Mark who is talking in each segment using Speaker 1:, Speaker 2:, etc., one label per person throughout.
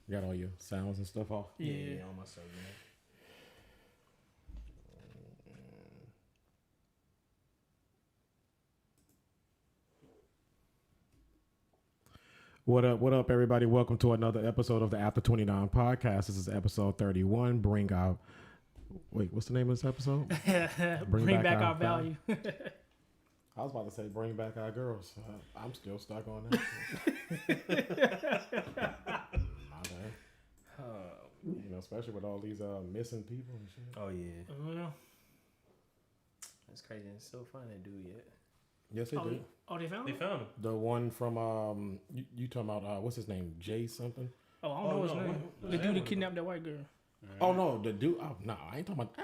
Speaker 1: You got all your sounds and stuff off?
Speaker 2: Yeah, on myself,
Speaker 1: What up, everybody? Welcome to another episode of the After 29 podcast. This is episode 31. What's the name of this episode?
Speaker 2: Bring back our value.
Speaker 1: I was about to say bring back our girls. I'm still stuck on that. My bad. Especially with all these missing people and shit.
Speaker 2: Oh, yeah. That's crazy. It's so fun to do yet.
Speaker 1: Yes, they do.
Speaker 2: Oh, they found him?
Speaker 1: The one from, you talking about, what's his name? Jay something?
Speaker 2: Oh, I don't know his name. The dude that kidnapped that white girl.
Speaker 1: Oh, no, the dude. Oh, no, I ain't talking about, I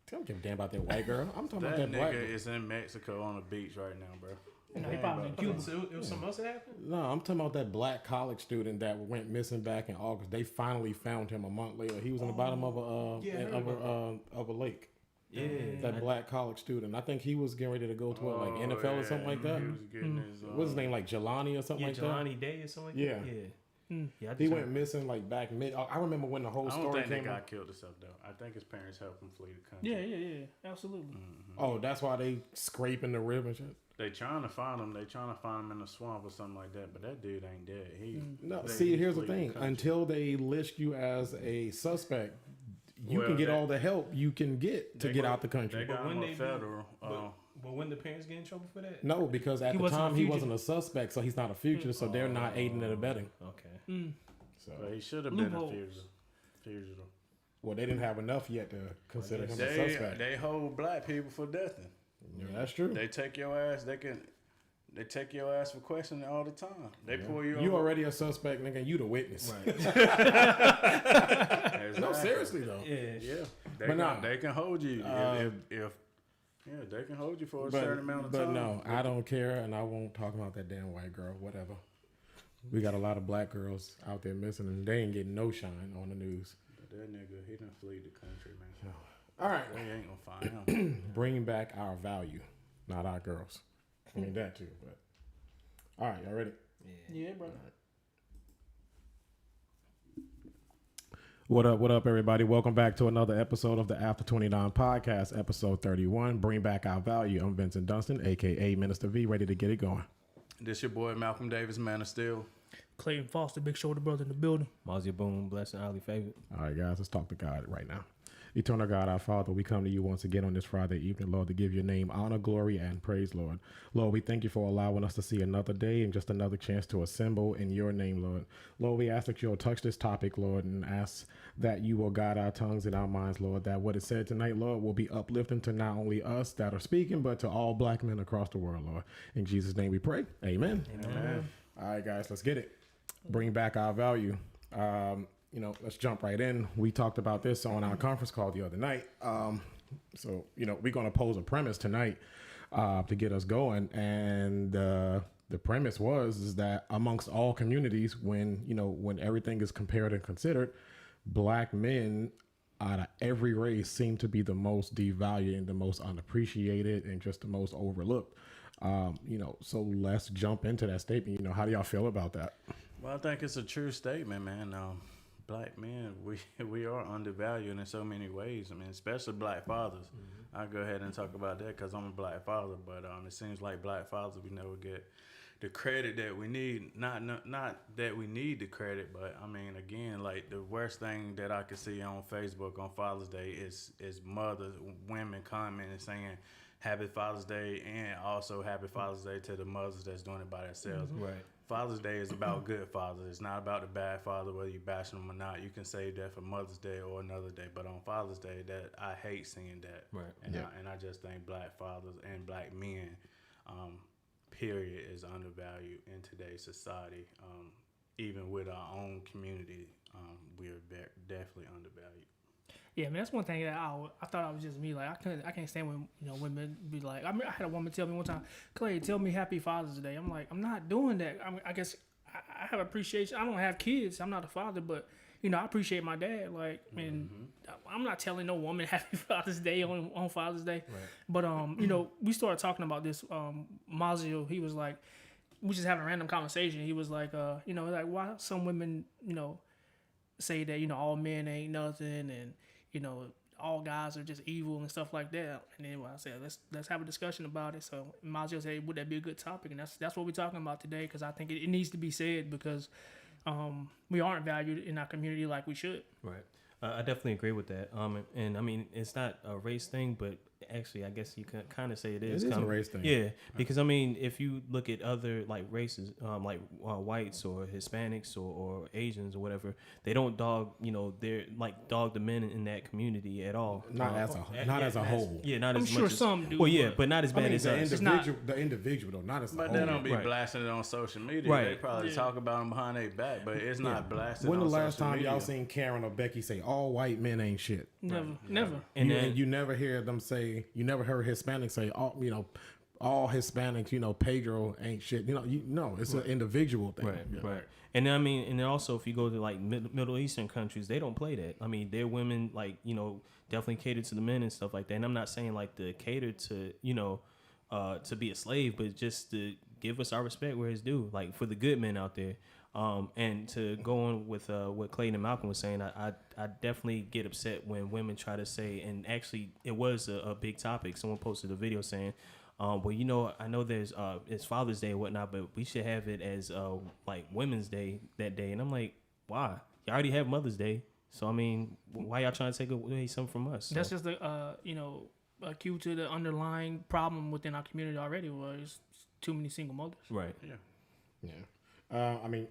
Speaker 1: don't give a damn about that white girl. I'm talking about that black girl.
Speaker 3: That nigga is in Mexico on the beach right now, bro.
Speaker 2: No, he probably in Cuba.
Speaker 4: So it was something else that happened?
Speaker 1: No, I'm talking about that black college student that went missing back in August. They finally found him a month later. He was in the bottom of a lake.
Speaker 2: Yeah.
Speaker 1: That black college student. I think he was getting ready to go to NFL or something like that.
Speaker 3: He was getting his,
Speaker 1: What's his name? Like Jelani or something like that?
Speaker 2: Jelani Day or something like
Speaker 1: Yeah.
Speaker 2: that? Yeah.
Speaker 1: He went missing like back mid. I remember when the whole
Speaker 3: I don't
Speaker 1: story
Speaker 3: think
Speaker 1: came
Speaker 3: that guy
Speaker 1: out.
Speaker 3: killed himself though. I think his parents helped him flee the country.
Speaker 2: Yeah. Absolutely.
Speaker 3: Mm-hmm.
Speaker 1: Oh, that's why they scraping the rib and shit.
Speaker 3: They trying to find him. They trying to find him in the swamp or something like that. But that dude ain't dead.
Speaker 1: No, see, here's the thing. Until they list you as a suspect, you can get all the help you can get to get out the country.
Speaker 3: They got him a federal.
Speaker 4: But when the parents get in trouble for that?
Speaker 1: No, because at the time he wasn't a suspect, so he's not a fugitive, so they're not aiding and abetting.
Speaker 4: Okay.
Speaker 1: So
Speaker 3: he should have been a fugitive.
Speaker 1: Well, they didn't have enough yet to consider him a suspect.
Speaker 3: They hold black people for death.
Speaker 1: Yeah, that's true.
Speaker 3: They take your ass. They take your ass for questioning all the time. They pull you.
Speaker 1: You already a suspect, nigga. You the witness.
Speaker 4: Right.
Speaker 3: Exactly.
Speaker 1: No, seriously though.
Speaker 3: Yeah. They can hold you if they can hold you for a certain amount of time.
Speaker 1: But no, I don't care, and I won't talk about that damn white girl. Whatever. We got a lot of black girls out there missing, and they ain't getting no shine on the news.
Speaker 3: But that nigga, he done flee the country, man.
Speaker 1: All right.
Speaker 3: They ain't gonna find him.
Speaker 1: Bring back our value, not our girls. I mean that too, but all right, y'all ready?
Speaker 2: Yeah, brother.
Speaker 1: What up, everybody? Welcome back to another episode of the After 29 podcast, episode 31. Bring back our value. I'm Vincent Dunstan, aka Minister V, ready to get it going.
Speaker 3: This your boy Malcolm Davis, man of steel.
Speaker 2: Clayton Foster, big shoulder brother in the building.
Speaker 4: Mozzie Boone, blessing, highly favored.
Speaker 1: All right, guys, let's talk to God right now. Eternal God, our Father, we come to you once again on this Friday evening, Lord, to give your name honor, glory, and praise, Lord. Lord, we thank you for allowing us to see another day and just another chance to assemble in your name, Lord. Lord, we ask that you'll touch this topic, Lord, and ask that you will guide our tongues and our minds, Lord, that what is said tonight, Lord, will be uplifting to not only us that are speaking, but to all black men across the world, Lord. In Jesus' name we pray. Amen.
Speaker 3: Amen.
Speaker 1: All right, guys, let's get it. Bring back our value. Let's jump right in. We talked about this on our conference call the other night. So we're going to pose a premise tonight to get us going. And the premise is that amongst all communities, when everything is compared and considered, black men out of every race seem to be the most devalued and the most unappreciated and just the most overlooked. So let's jump into that statement. How do y'all feel about that?
Speaker 3: Well, I think it's a true statement, man. Black men, we are undervalued in so many ways. I mean, especially black fathers. Mm-hmm. I'll go ahead and talk about that because I'm a black father. But it seems like black fathers, we never get the credit that we need. Not that we need the credit, but I mean, again, like the worst thing that I could see on Facebook on Father's Day is mothers, women commenting saying Happy Father's Day and also Happy Father's Day to the mothers that's doing it by themselves.
Speaker 4: Right.
Speaker 3: Father's Day is about good fathers. It's not about the bad father, whether you bash them or not. You can save that for Mother's Day or another day. But on Father's Day, that I hate seeing that.
Speaker 4: Right.
Speaker 3: And I just think black fathers and black men, period, is undervalued in today's society. Even with our own community, we are definitely undervalued.
Speaker 2: Yeah, I mean that's one thing that I thought I was just me. Like I can't stand when women be like. I mean, I had a woman tell me one time, Clay, tell me Happy Father's Day. I'm like, I'm not doing that. I mean, I guess I have appreciation. I don't have kids. I'm not a father, but I appreciate my dad. Like, and I'm not telling no woman Happy Father's Day on Father's Day. Right. But we started talking about this. Mazio, he was like, we just having a random conversation. He was like, like why some women, say that, you know, all men ain't nothing and, you know, all guys are just evil and stuff like that. And then I said, let's have a discussion about it. So might as well say, would that be a good topic? And that's what we're talking about today, because I think it needs to be said, because we aren't valued in our community like we should.
Speaker 4: Right. I definitely agree with that. And I mean, it's not a race thing, but actually, I guess you can kind of say it is.
Speaker 1: It is a race thing.
Speaker 4: Yeah, because I mean, if you look at other like races, like whites or Hispanics or Asians or whatever, they don't dog, you know, they're like dog the men in that community at all.
Speaker 1: Not as a whole.
Speaker 4: Yeah, not
Speaker 2: I'm
Speaker 4: as
Speaker 2: sure
Speaker 4: much as,
Speaker 2: some do.
Speaker 4: Well, yeah, but not as bad as us.
Speaker 1: The individual though, not as a
Speaker 3: But
Speaker 1: whole.
Speaker 3: they don't be
Speaker 4: Right.
Speaker 3: blasting it on social media.
Speaker 4: Right.
Speaker 3: They probably talk about them behind their back, but it's not blasted
Speaker 1: When
Speaker 3: on
Speaker 1: the last
Speaker 3: social
Speaker 1: time
Speaker 3: media.
Speaker 1: y'all seen Karen or Becky say all white men ain't shit?
Speaker 2: Never.
Speaker 4: And
Speaker 1: And you never hear them say, you never heard Hispanics say, all, you know, all Hispanics, you know, Pedro ain't shit. You know, it's an individual thing.
Speaker 4: Right,
Speaker 1: Yeah.
Speaker 4: right. And I mean, and then also if you go to like Middle Eastern countries, they don't play that. I mean, their women like, you know, definitely cater to the men and stuff like that. And I'm not saying like to cater to, you know, to be a slave, but just to give us our respect where it's due, like for the good men out there. And to go on with what Clayton and Malcolm was saying, I definitely get upset when women try to say, and actually it was a big topic. Someone posted a video saying, well, you know, I know there's it's Father's Day and whatnot, but we should have it as like Women's Day that day. And I'm like, why? You already have Mother's Day. So I mean, why y'all trying to take away something from us? So.
Speaker 2: That's just the you know, a cue to the underlying problem within our community already, was too many single mothers.
Speaker 4: Right.
Speaker 1: Yeah. I mean,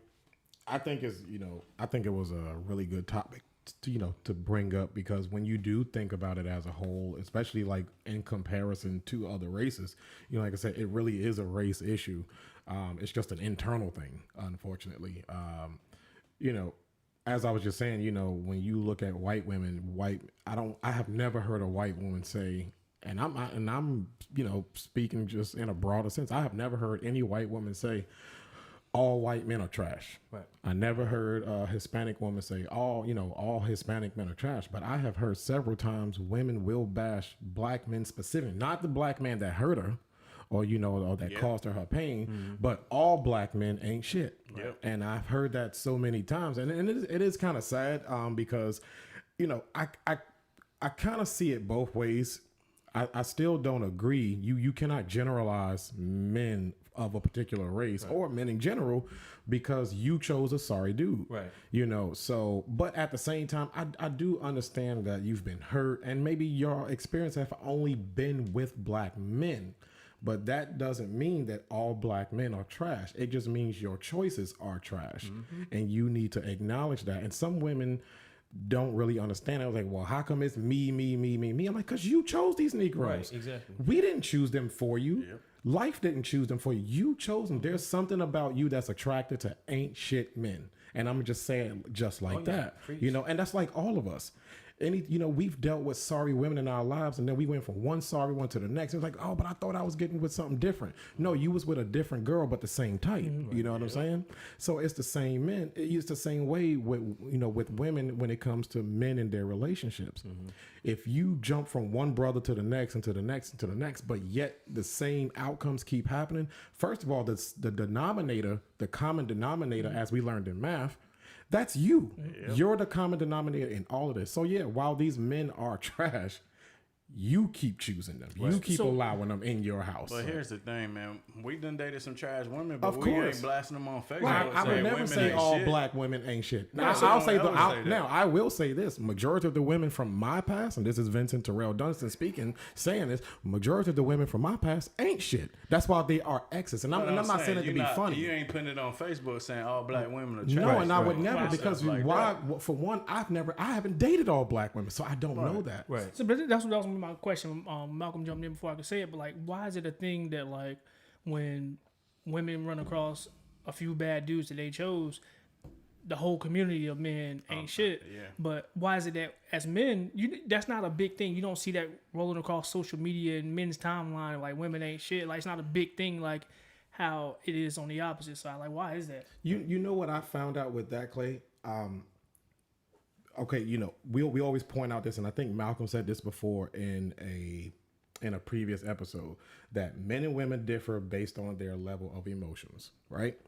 Speaker 1: I think it was a really good topic to bring up, because when you do think about it as a whole, especially like in comparison to other races, you know, like I said, it really is a race issue. It's just an internal thing, unfortunately. You know, as I was just saying, you know, when you look at white women, I have never heard a white woman say, and I'm, you know, speaking just in a broader sense, I have never heard any white woman say, all white men are trash.
Speaker 4: Right.
Speaker 1: I never heard a Hispanic woman say all Hispanic men are trash, but I have heard several times women will bash black men specifically, not the black man that hurt her or, you know, or that caused her pain, but all black men ain't shit.
Speaker 3: Yep.
Speaker 1: And I've heard that so many times. And it is kind of sad because, you know, I kind of see it both ways. I still don't agree. You cannot generalize men of a particular race or men in general because you chose a sorry dude.
Speaker 4: Right.
Speaker 1: You know, so, but at the same time, I do understand that you've been hurt and maybe your experience have only been with black men, but that doesn't mean that all black men are trash. It just means your choices are trash and you need to acknowledge that. And some women don't really understand. I was like, well, how come it's me? I'm like, because you chose these Negroes.
Speaker 4: Right, exactly.
Speaker 1: We didn't choose them for you.
Speaker 3: Yep.
Speaker 1: Life didn't choose them for you. You chose them. There's something about you that's attracted to ain't shit men. And I'm just saying just like that.
Speaker 4: Preach.
Speaker 1: You know, and that's like all of us. We've dealt with sorry women in our lives, and then we went from one sorry one to the next. It was like, oh, but I thought I was getting with something different. No, you was with a different girl, but the same type. You know what I'm saying? So it's the same men. It's the same way with women when it comes to men and their relationships. If you jump from one brother to the next and to the next and to the next, but yet the same outcomes keep happening. First of all, the denominator, the common denominator, as we learned in math, that's you. Yep. You're the common denominator in all of this. So yeah, while these men are trash, you keep choosing them. You keep allowing them in your house.
Speaker 3: But here's the thing, man. We done dated some trash women, but
Speaker 1: Of
Speaker 3: we
Speaker 1: course.
Speaker 3: ain't blasting them on Facebook.
Speaker 1: Right. I would
Speaker 3: saying
Speaker 1: never
Speaker 3: women
Speaker 1: say
Speaker 3: ain't
Speaker 1: all
Speaker 3: shit.
Speaker 1: black women ain't shit. Now,
Speaker 3: so
Speaker 1: I'll
Speaker 3: don't
Speaker 1: say
Speaker 3: ever say that.
Speaker 1: now I will say this: majority of the women from my past, and this is Vincent Terrell Dunstan speaking, saying this: majority of the women from my past ain't shit. That's why they are exes, and I'm not saying it to be funny.
Speaker 3: You ain't putting it on Facebook saying all black women are trash.
Speaker 1: No, and I would
Speaker 3: Right.
Speaker 1: never
Speaker 3: Right.
Speaker 1: because
Speaker 3: Stuff like
Speaker 1: why?
Speaker 3: that.
Speaker 1: For one, I haven't dated all black women, so I don't know that.
Speaker 4: Right.
Speaker 2: So, but that was my question. Malcolm jumped in before I could say it, but like, why is it a thing that like when women run across a few bad dudes that they chose, the whole community of men ain't shit?
Speaker 3: yeah.
Speaker 2: But why is it that as men, that's not a big thing? You don't see that rolling across social media and men's timeline, like women ain't shit. Like it's not a big thing like how it is on the opposite side. Like why is that?
Speaker 1: You know what I found out with that, Clay? Okay, you know, we always point out this, and I think Malcolm said this before in a previous episode, that men and women differ based on their level of emotions, right?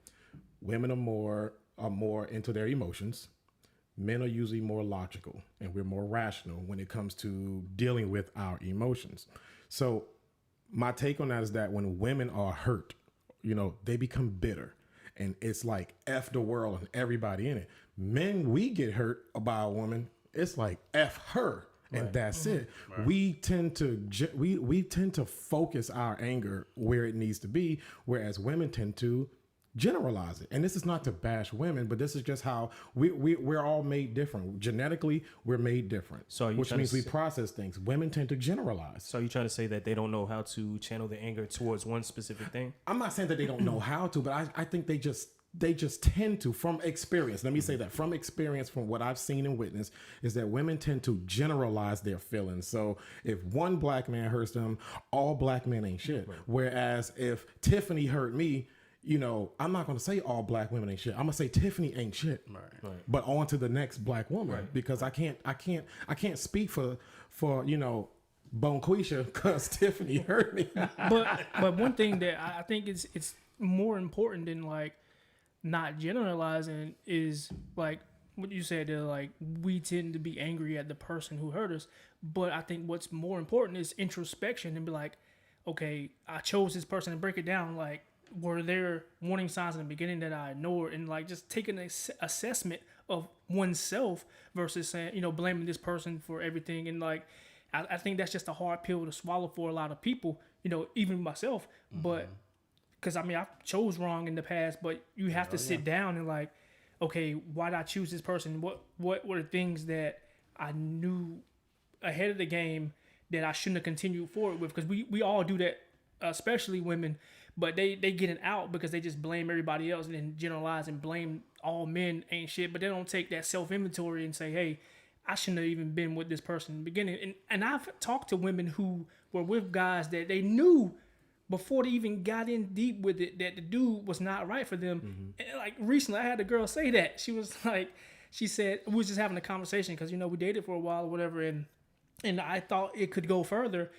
Speaker 1: Women are more into their emotions. men are usually more logical and we're more rational when it comes to dealing with our emotions. So my take on that is that when women are hurt, they become bitter and it's like F the world and everybody in it. Men, we get hurt by a woman, it's like F her. And that's it. Right. We tend to focus our anger where it needs to be, whereas women tend to generalize it. And this is not to bash women, but this is just how we're all made different. Genetically, we're made different. So which means we process things. Women tend to generalize.
Speaker 4: So you're trying to say that they don't know how to channel their anger towards one specific thing?
Speaker 1: I'm not saying that they don't know how to, but I think they just tend to, from experience. Let me say that from experience, from what I've seen and witnessed, is that women tend to generalize their feelings. So if one black man hurts them, all black men ain't shit. Right. Whereas if Tiffany hurt me, I'm not going to say all black women ain't shit. I'm going to say Tiffany ain't shit. Right. But on to the next black woman, because I can't speak for Bonquisha because Tiffany hurt me.
Speaker 2: but one thing that I think it's more important than like not generalizing is like what you said, that like we tend to be angry at the person who hurt us, but I think what's more important is introspection and be like, okay, I chose this person, and break it down, like were there warning signs in the beginning that I ignored, and like just taking an assessment of oneself versus saying, blaming this person for everything. And like I think that's just a hard pill to swallow for a lot of people, even myself. But because I chose wrong in the past, but you have to sit down and like, okay, why did I choose this person? What were the things that I knew ahead of the game that I shouldn't have continued forward with? Because we all do that, especially women, but they get it out because they just blame everybody else and then generalize and blame all men ain't shit. But they don't take that self-inventory and say, hey, I shouldn't have even been with this person in the beginning. And I've talked to women who were with guys that they knew before they even got in deep with it that the dude was not right for them. And like recently I had a girl say that. She was like, she said, we was just having a conversation because, we dated for a while or whatever. And I thought it could go further,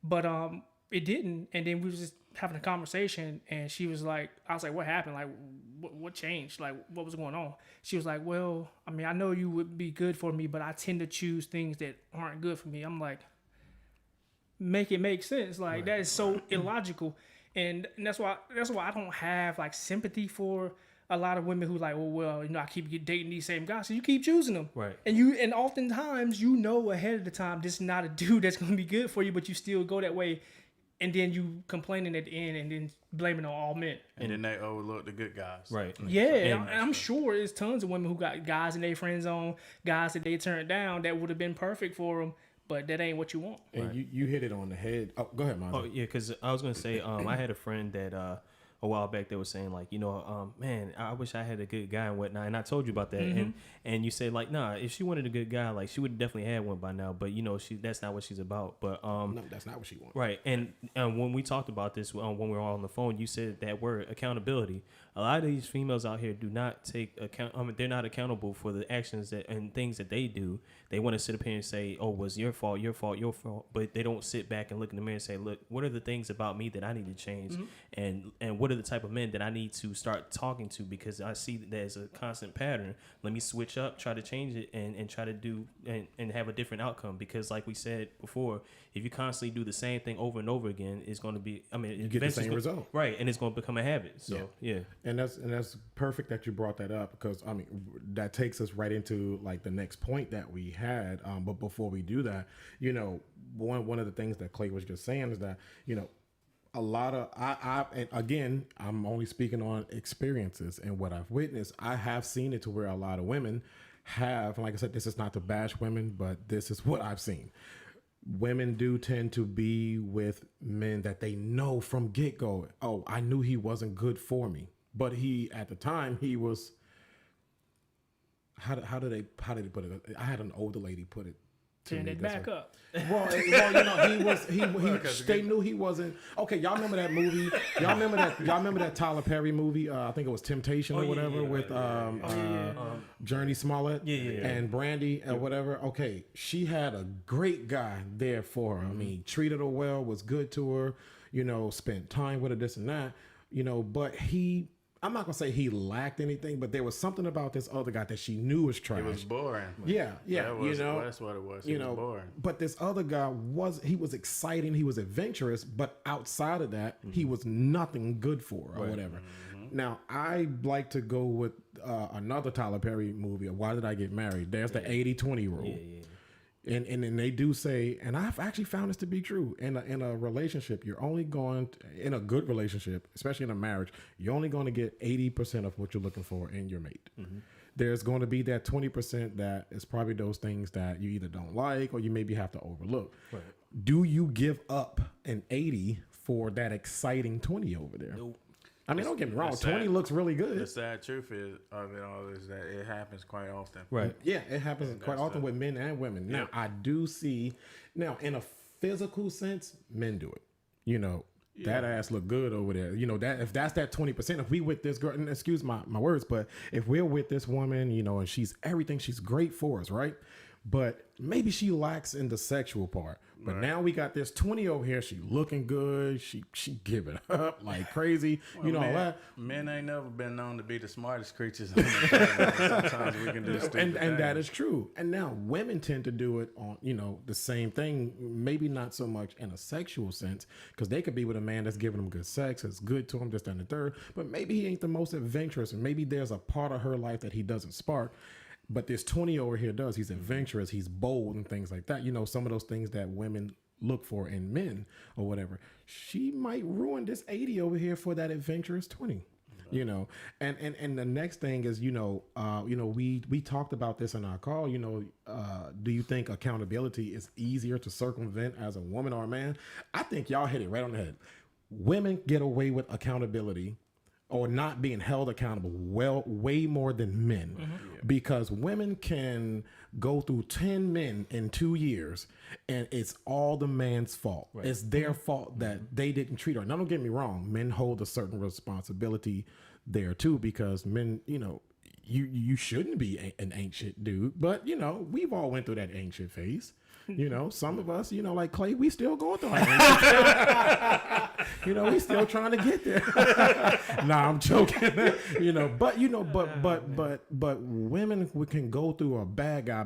Speaker 2: but it didn't. And then we was just having a conversation and she was like, I was like, what happened? Like, what changed? Like, what was going on? She was like, well, I know you would be good for me, but I tend to choose things that aren't good for me. I'm like, make it make sense. Like that is so illogical. And that's why I don't have like sympathy for a lot of women who like, well, I keep dating these same guys. So you keep choosing them. Right. And oftentimes ahead of the time, this is not a dude that's going to be good for you, but you still go that way. And then you complaining at the end and then blaming on all men.
Speaker 3: And then they overlook the good guys.
Speaker 2: Right. Yeah. And I'm sure there's tons of women who got guys in their friend zone, guys that they turned down that would have been perfect for them. But that ain't what you want.
Speaker 1: And you hit it on the head. Oh, go ahead, Monty.
Speaker 4: Oh, yeah, because I was going to say, I had a friend that a while back that was saying, like, man, I wish I had a good guy and whatnot. And I told you about that. And you said, like, nah, if she wanted a good guy, like, she would definitely had one by now. But, that's not what she's about. But
Speaker 1: no, that's not what she wants.
Speaker 4: Right. And when we talked about this, when we were all on the phone, you said that word accountability. A lot of these females out here do not take account. They're not accountable for the actions and things that they do. They want to sit up here and say, oh, was your fault, your fault, your fault. But they don't sit back and look in the mirror and say, look, what are the things about me that I need to change? And what are the type of men that I need to start talking to? Because I see that there's a constant pattern. Let me switch up, try to change it, and try to do and have a different outcome. Because like we said before, if you constantly do the same thing over and over again, it's going to be,
Speaker 1: you get the same result.
Speaker 4: Right. And it's going to become a habit. So, yeah.
Speaker 1: And that's perfect that you brought that up, because that takes us right into like the next point that we had. But before we do that, one of the things that Clay was just saying is that, a lot of and again, I'm only speaking on experiences and what I've witnessed. I have seen it to where a lot of women have, like I said, this is not to bash women, but this is what I've seen. Women do tend to be with men that they know from get-go. Oh, I knew he wasn't good for me, but at the time he was. How did they put it? I had an older lady put it.
Speaker 2: Turn it back up.
Speaker 1: Well, they knew he wasn't. Okay, y'all remember that movie? Y'all remember that Tyler Perry movie? I think it was Temptation or whatever with Journey Smollett and Brandy or whatever. Okay, she had a great guy there for her. Treated her well, was good to her. Spent time with her, this and that. But he I'm not gonna say he lacked anything, but there was something about this other guy that she knew was trash.
Speaker 3: It was boring.
Speaker 1: Yeah,
Speaker 3: That's what it was. It was boring.
Speaker 1: But this other guy was exciting, he was adventurous, but outside of that, he was nothing good for her or whatever. Now I like to go with another Tyler Perry movie. Why Did I Get Married? There's the 80-20 rule. And they do say, and I've actually found this to be true. In a relationship, you're only in a good relationship, especially in a marriage, you're only going to get 80% of what you're looking for in your mate. There's going to be that 20% that is probably those things that you either don't like or you maybe have to overlook. Right. Do you give up an 80 for that exciting 20 over there?
Speaker 4: Nope.
Speaker 1: I mean, don't get me wrong. 20 looks really good.
Speaker 3: The sad truth of it all is that it happens quite often.
Speaker 1: Right. Yeah, it happens quite often with men and women. Now, I do see, in a physical sense, men do it. That ass look good over there. That if that's that 20%, if we with this girl, and excuse my words, but if we're with this woman, and she's everything, she's great for us, right? But maybe she lacks in the sexual part. But now we got this 20 over here. She looking good. She give it up like crazy. All that.
Speaker 3: Men ain't never been known to be the smartest creatures on the planet. Sometimes we can do stupid
Speaker 1: and that is true. And now women tend to do it on, the same thing. Maybe not so much in a sexual sense, because they could be with a man that's giving them good sex, that's good to them, this, that, and the third. But maybe he ain't the most adventurous, and maybe there's a part of her life that he doesn't spark. But this 20 over here does. He's adventurous. He's bold and things like that. Some of those things that women look for in men or whatever. She might ruin this 80 over here for that adventurous 20. And the next thing is, we talked about this in our call. Do you think accountability is easier to circumvent as a woman or a man? I think y'all hit it right on the head. Women get away with accountability or not being held accountable way more than men, because women can go through 10 men in 2 years and it's all the man's fault. Right. It's their fault that they didn't treat her. Now, don't get me wrong. Men hold a certain responsibility there too, because men, you shouldn't be an ancient dude, but we've all went through that ancient phase. Some of us, like Clay, we still going through our we still trying to get there. Nah, I'm joking. But women can go through a bad guy,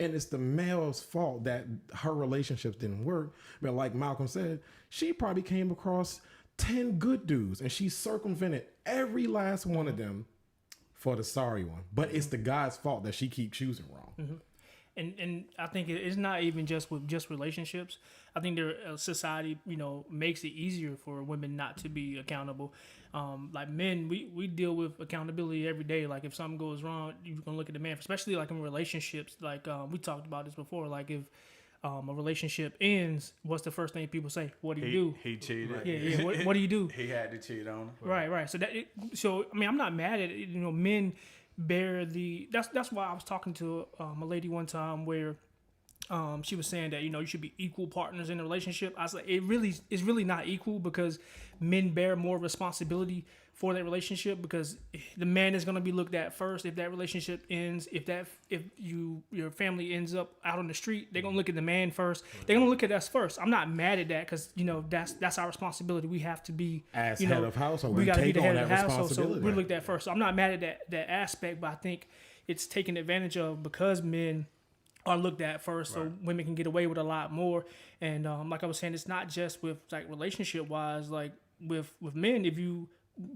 Speaker 1: and it's the male's fault that her relationships didn't work. But like Malcolm said, she probably came across 10 good dudes, and she circumvented every last one of them for the sorry one. But it's the guy's fault that she keep choosing wrong.
Speaker 2: Mm-hmm. And I think it's not even just with relationships. I think society, makes it easier for women not to be accountable. Like men, we deal with accountability every day. Like if something goes wrong, you're gonna look at the man, especially like in relationships. Like we talked about this before. Like if a relationship ends, what's the first thing people say? What do you do?
Speaker 3: He cheated.
Speaker 2: Right. Yeah. What do you do?
Speaker 3: He had to cheat on her.
Speaker 2: Right. So I'm not mad at it. Men bear the. That's why I was talking to a lady one time where she was saying that you should be equal partners in a relationship. I was like, it's really not equal, because men bear more responsibility for that relationship, because the man is going to be looked at first. If that relationship ends, if your family ends up out on the street, they're going to look at the man first. They're going to look at us first. I'm not mad at that, because that's our responsibility. We have to be
Speaker 1: as head of household.
Speaker 2: We got to be the head
Speaker 1: of
Speaker 2: the household. So we're looked at first. So I'm not mad at that aspect, but I think it's taken advantage of because men are looked at first, so women can get away with a lot more. And like I was saying, it's not just with like relationship wise. Like with men, if you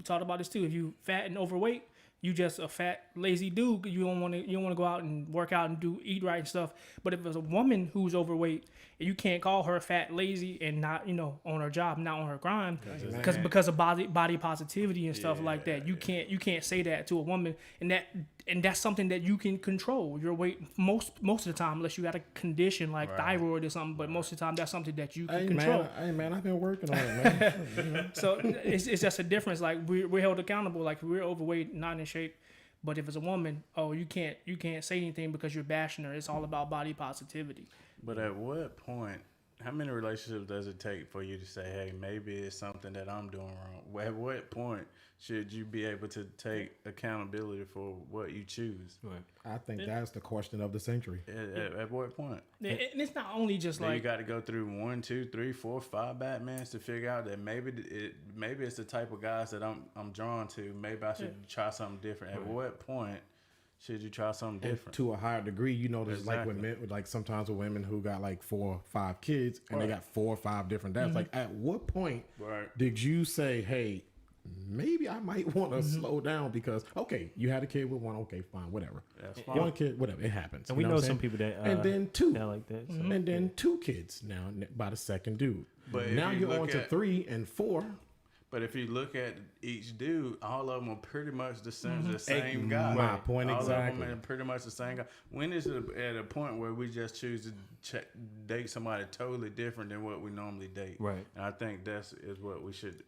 Speaker 2: talked about this too, if you fat and overweight, you just a fat lazy dude. You don't want to go out and work out and eat right and stuff. But if it's a woman who's overweight, you can't call her fat, lazy, and not on her job, not on her grind, because of body positivity and stuff like that. You can't say that to a woman, and that's something that you can control your weight most of the time, unless you got a condition like thyroid or something. But most of the time, that's something that you can control.
Speaker 1: Man, I've been working on it, man.
Speaker 2: So it's just a difference. Like we're held accountable. Like we're overweight, not in shape. But if it's a woman, you can't say anything because you're bashing her. It's all about body positivity.
Speaker 3: But at what point How many relationships does it take for you to say, hey, maybe it's something that I'm doing wrong? At what point should you be able to take accountability for what you choose?
Speaker 4: Right.
Speaker 1: I think that's the question of the century.
Speaker 3: At what point?
Speaker 2: And it's not only just
Speaker 3: Then
Speaker 2: like
Speaker 3: you got to go through 1, 2, 3, 4, 5 Batmans to figure out that maybe it's the type of guys that I'm drawn to. Maybe I should try something different. At what point should you try something
Speaker 1: And
Speaker 3: different?
Speaker 1: to a higher degree, you know, there's like with
Speaker 3: Exactly.
Speaker 1: men, like sometimes with women who got like 4 or 5 kids and they got 4 or 5 different dads. Like, at what point
Speaker 3: Right.
Speaker 1: did you say, hey, maybe I might want to slow down because, okay, you had a kid with one, okay, fine, whatever.
Speaker 3: That's fine.
Speaker 1: One kid, whatever, it happens.
Speaker 4: And we
Speaker 1: You
Speaker 4: know
Speaker 1: what I'm
Speaker 4: some
Speaker 1: saying?
Speaker 4: people that
Speaker 1: and then 2.
Speaker 4: that like that. So.
Speaker 1: And then 2 kids now by the second dude.
Speaker 3: But if
Speaker 1: now
Speaker 3: you
Speaker 1: you're
Speaker 3: look
Speaker 1: on to
Speaker 3: at-
Speaker 1: 3 and 4.
Speaker 3: But if you look at each dude, all of them are pretty much the same guy.
Speaker 1: My point
Speaker 3: all
Speaker 1: exactly.
Speaker 3: of them are pretty much the same guy. When is it at a point where we just choose to date somebody totally different than what we normally date?
Speaker 4: Right.
Speaker 3: And I think that's what we should.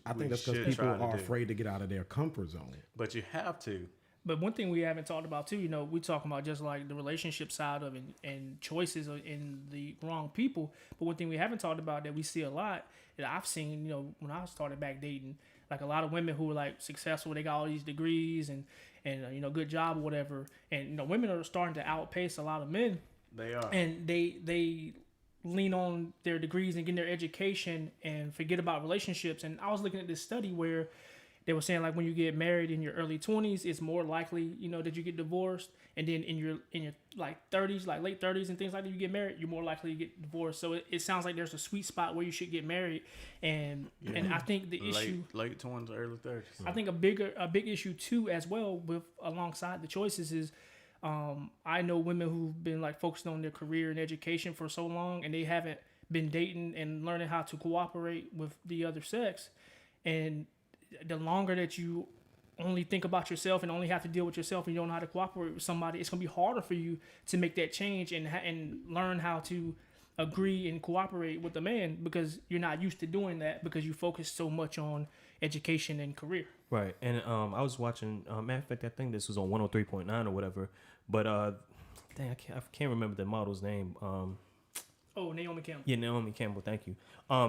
Speaker 1: I think that's because people are afraid to get out of their comfort zone.
Speaker 3: But you have to.
Speaker 2: But one thing we haven't talked about too, you know, we talking about just like the relationship side of it and choices in the wrong people. But one thing we haven't talked about that we see a lot that I've seen, you know, when I started back dating, like a lot of women who were like successful, they got all these degrees and you know, good job or whatever, and you know, women are starting to outpace a lot of men.
Speaker 3: They are.
Speaker 2: And they lean on their degrees and getting their education and forget about relationships. And I was looking at this study where they were saying like when you get married in your early 20s, it's more likely, you know, that you get divorced. And then in your like 30s, like late 30s and things like that, you get married, you're more likely to get divorced. So it sounds like there's a sweet spot where you should get married. And I think the issue,
Speaker 3: late 20s, early 30s.
Speaker 2: I think a big issue too as well with alongside the choices is I know women who've been like focused on their career and education for so long and they haven't been dating and learning how to cooperate with the other sex. And the longer that you only think about yourself and only have to deal with yourself and you don't know how to cooperate with somebody, it's going to be harder for you to make that change and learn how to agree and cooperate with the man because you're not used to doing that because you focus so much on education and career.
Speaker 4: Right. And I was watching, matter of fact, I think this was on 103.9 or whatever. But dang, I can't remember the model's name.
Speaker 2: Naomi Campbell.
Speaker 4: Yeah, Naomi Campbell. Thank you.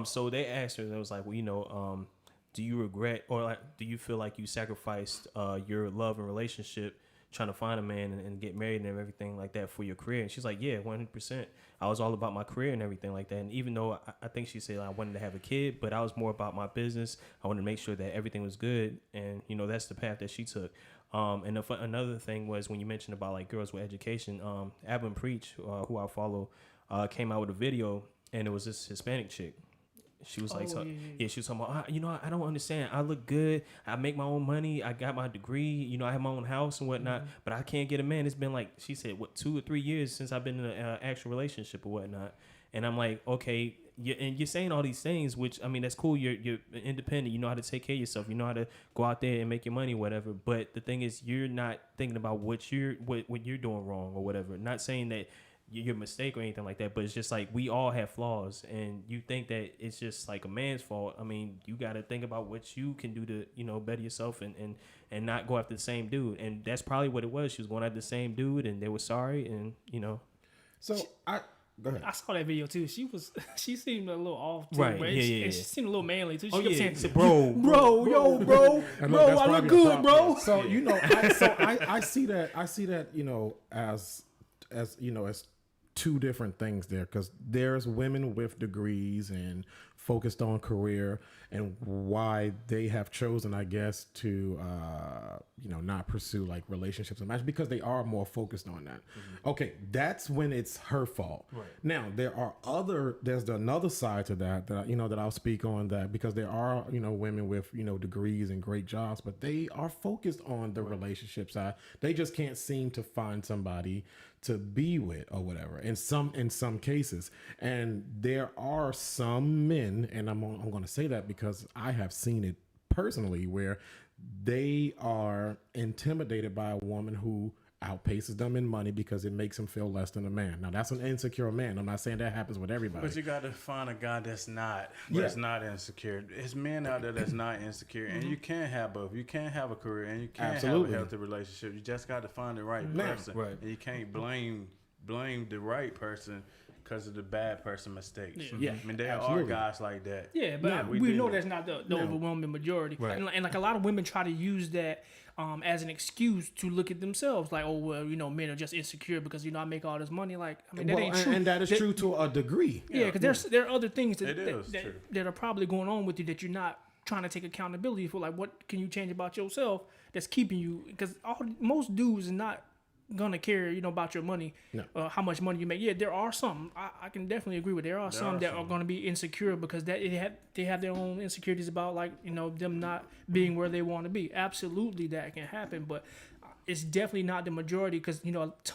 Speaker 4: So they asked her, they was like, well, you know, do you regret or like, do you feel like you sacrificed your love and relationship trying to find a man and get married and everything like that for your career? And she's like, yeah, 100%. I was all about my career and everything like that. And even though I think she said I wanted to have a kid, but I was more about my business. I wanted to make sure that everything was good. And, you know, that's the path that she took. And another thing was when you mentioned about like girls with education, Abin Preach, who I follow, came out with a video and it was this Hispanic chick. She was like, she was talking about, you know, I don't understand. I look good. I make my own money. I got my degree. You know, I have my own house and whatnot, but I can't get a man. It's been like, she said, 2 or 3 years since I've been in an actual relationship or whatnot. And I'm like, okay, and you're saying all these things, which, I mean, that's cool. You're independent. You know how to take care of yourself. You know how to go out there and make your money, whatever. But the thing is, you're not thinking about what you're doing wrong or whatever. Not saying that your mistake or anything like that, but it's just like we all have flaws and you think that it's just like a man's fault. I mean, you got to think about what you can do to, you know, better yourself and not go after the same dude. And that's probably what it was. She was going after the same dude and they were sorry and, you know.
Speaker 1: So go ahead.
Speaker 2: I saw that video too. She seemed a little off too,
Speaker 4: Right,
Speaker 2: but
Speaker 4: yeah.
Speaker 2: and she seemed a little manly too. She
Speaker 4: Oh,
Speaker 2: kept
Speaker 4: yeah,
Speaker 2: saying,
Speaker 4: bro.
Speaker 2: bro,
Speaker 1: And look, that's
Speaker 2: I look
Speaker 1: probably a
Speaker 2: good,
Speaker 1: problem.
Speaker 2: bro.
Speaker 1: So you know, I see that you know as you know as 2 different things there because there's women with degrees and focused on career and why they have chosen, I guess, to you know, not pursue like relationships and marriage because they are more focused on that. Okay, that's when it's her fault.
Speaker 4: Right.
Speaker 1: Now there's another side to that you know that I'll speak on that because there are, you know, women with, you know, degrees and great jobs, but they are focused on the relationship side. They just can't seem to find somebody to be with or whatever in some cases. And there are some men, and I'm going to say that because I have seen it personally, where they are intimidated by a woman who outpaces them in money because it makes them feel less than a man. Now that's an insecure man. I'm not saying that happens with everybody.
Speaker 3: But you got to find a guy that's not insecure. There's men out there that's not insecure, and you can't have both. You can't have a career, and you can't have a healthy relationship. You just got to find the right person.
Speaker 4: Right.
Speaker 3: And you can't blame the right person because of the bad person mistakes.
Speaker 1: Yeah,
Speaker 3: I mean, there
Speaker 1: absolutely.
Speaker 3: are guys like that.
Speaker 2: Yeah, but
Speaker 1: Yeah,
Speaker 2: we
Speaker 3: do
Speaker 2: know
Speaker 3: that.
Speaker 2: that's not the overwhelming majority.
Speaker 4: Right.
Speaker 2: And like a lot of women try to use that as an excuse to look at themselves. Like, oh, well, men are just insecure because, I make all this money. Like, I mean, that ain't true.
Speaker 1: And that is true to a degree.
Speaker 2: Yeah, because there are other things
Speaker 3: It is
Speaker 2: that,
Speaker 3: true.
Speaker 2: that are probably going on with you that you're not trying to take accountability for. Like, what can you change about yourself that's keeping you? Because most dudes are not gonna care, about your money,
Speaker 1: No.
Speaker 2: how much money you make. Yeah, there are some. I can definitely agree with. There are some that are gonna be insecure because they have their own insecurities about, like, them not being where they want to be. Absolutely, that can happen, but it's definitely not the majority. Because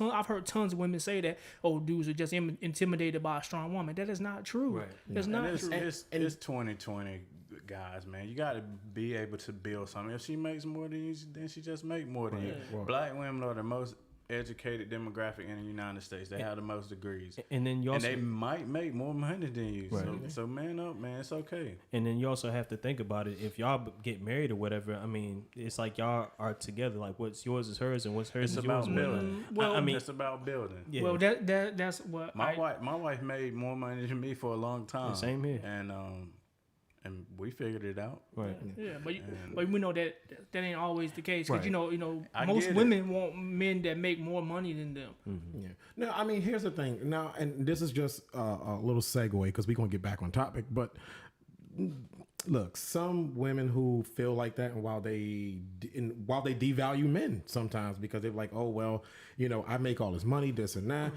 Speaker 2: I've heard tons of women say that, oh, dudes are just intimidated by a strong woman. That is not true.
Speaker 4: Right.
Speaker 2: That's not
Speaker 3: And
Speaker 2: true.
Speaker 3: it's 2020, guys, man. You got to be able to build something. If she makes more than you, then she just make more than you.
Speaker 1: Right.
Speaker 3: Black women are the most educated demographic in the United States. They have the most degrees.
Speaker 4: And then you also,
Speaker 3: And they might make more money than you.
Speaker 4: Right.
Speaker 3: So man up, man. It's okay.
Speaker 4: and then you also have to think about it. If y'all get married or whatever, I mean, it's like y'all are together. Like, what's yours is hers, and what's hers
Speaker 3: It's
Speaker 4: is
Speaker 3: about
Speaker 4: yours.
Speaker 3: building.
Speaker 2: Well,
Speaker 4: I mean,
Speaker 3: It's about building.
Speaker 4: yeah.
Speaker 2: Well, that's what
Speaker 3: My wife made more money than me for a long time.
Speaker 4: same here.
Speaker 3: And we figured it out.
Speaker 4: Right.
Speaker 2: Yeah, but we know that ain't always the case. Because
Speaker 4: Right.
Speaker 3: I
Speaker 2: most
Speaker 3: get it.
Speaker 2: women want men that make more money than them.
Speaker 1: Yeah. No, I mean, here's the thing. Now, and this is just a little segue because we're gonna get back on topic. But look, some women who feel like that, and while they devalue men sometimes because they're like, oh well, I make all this money, this and that.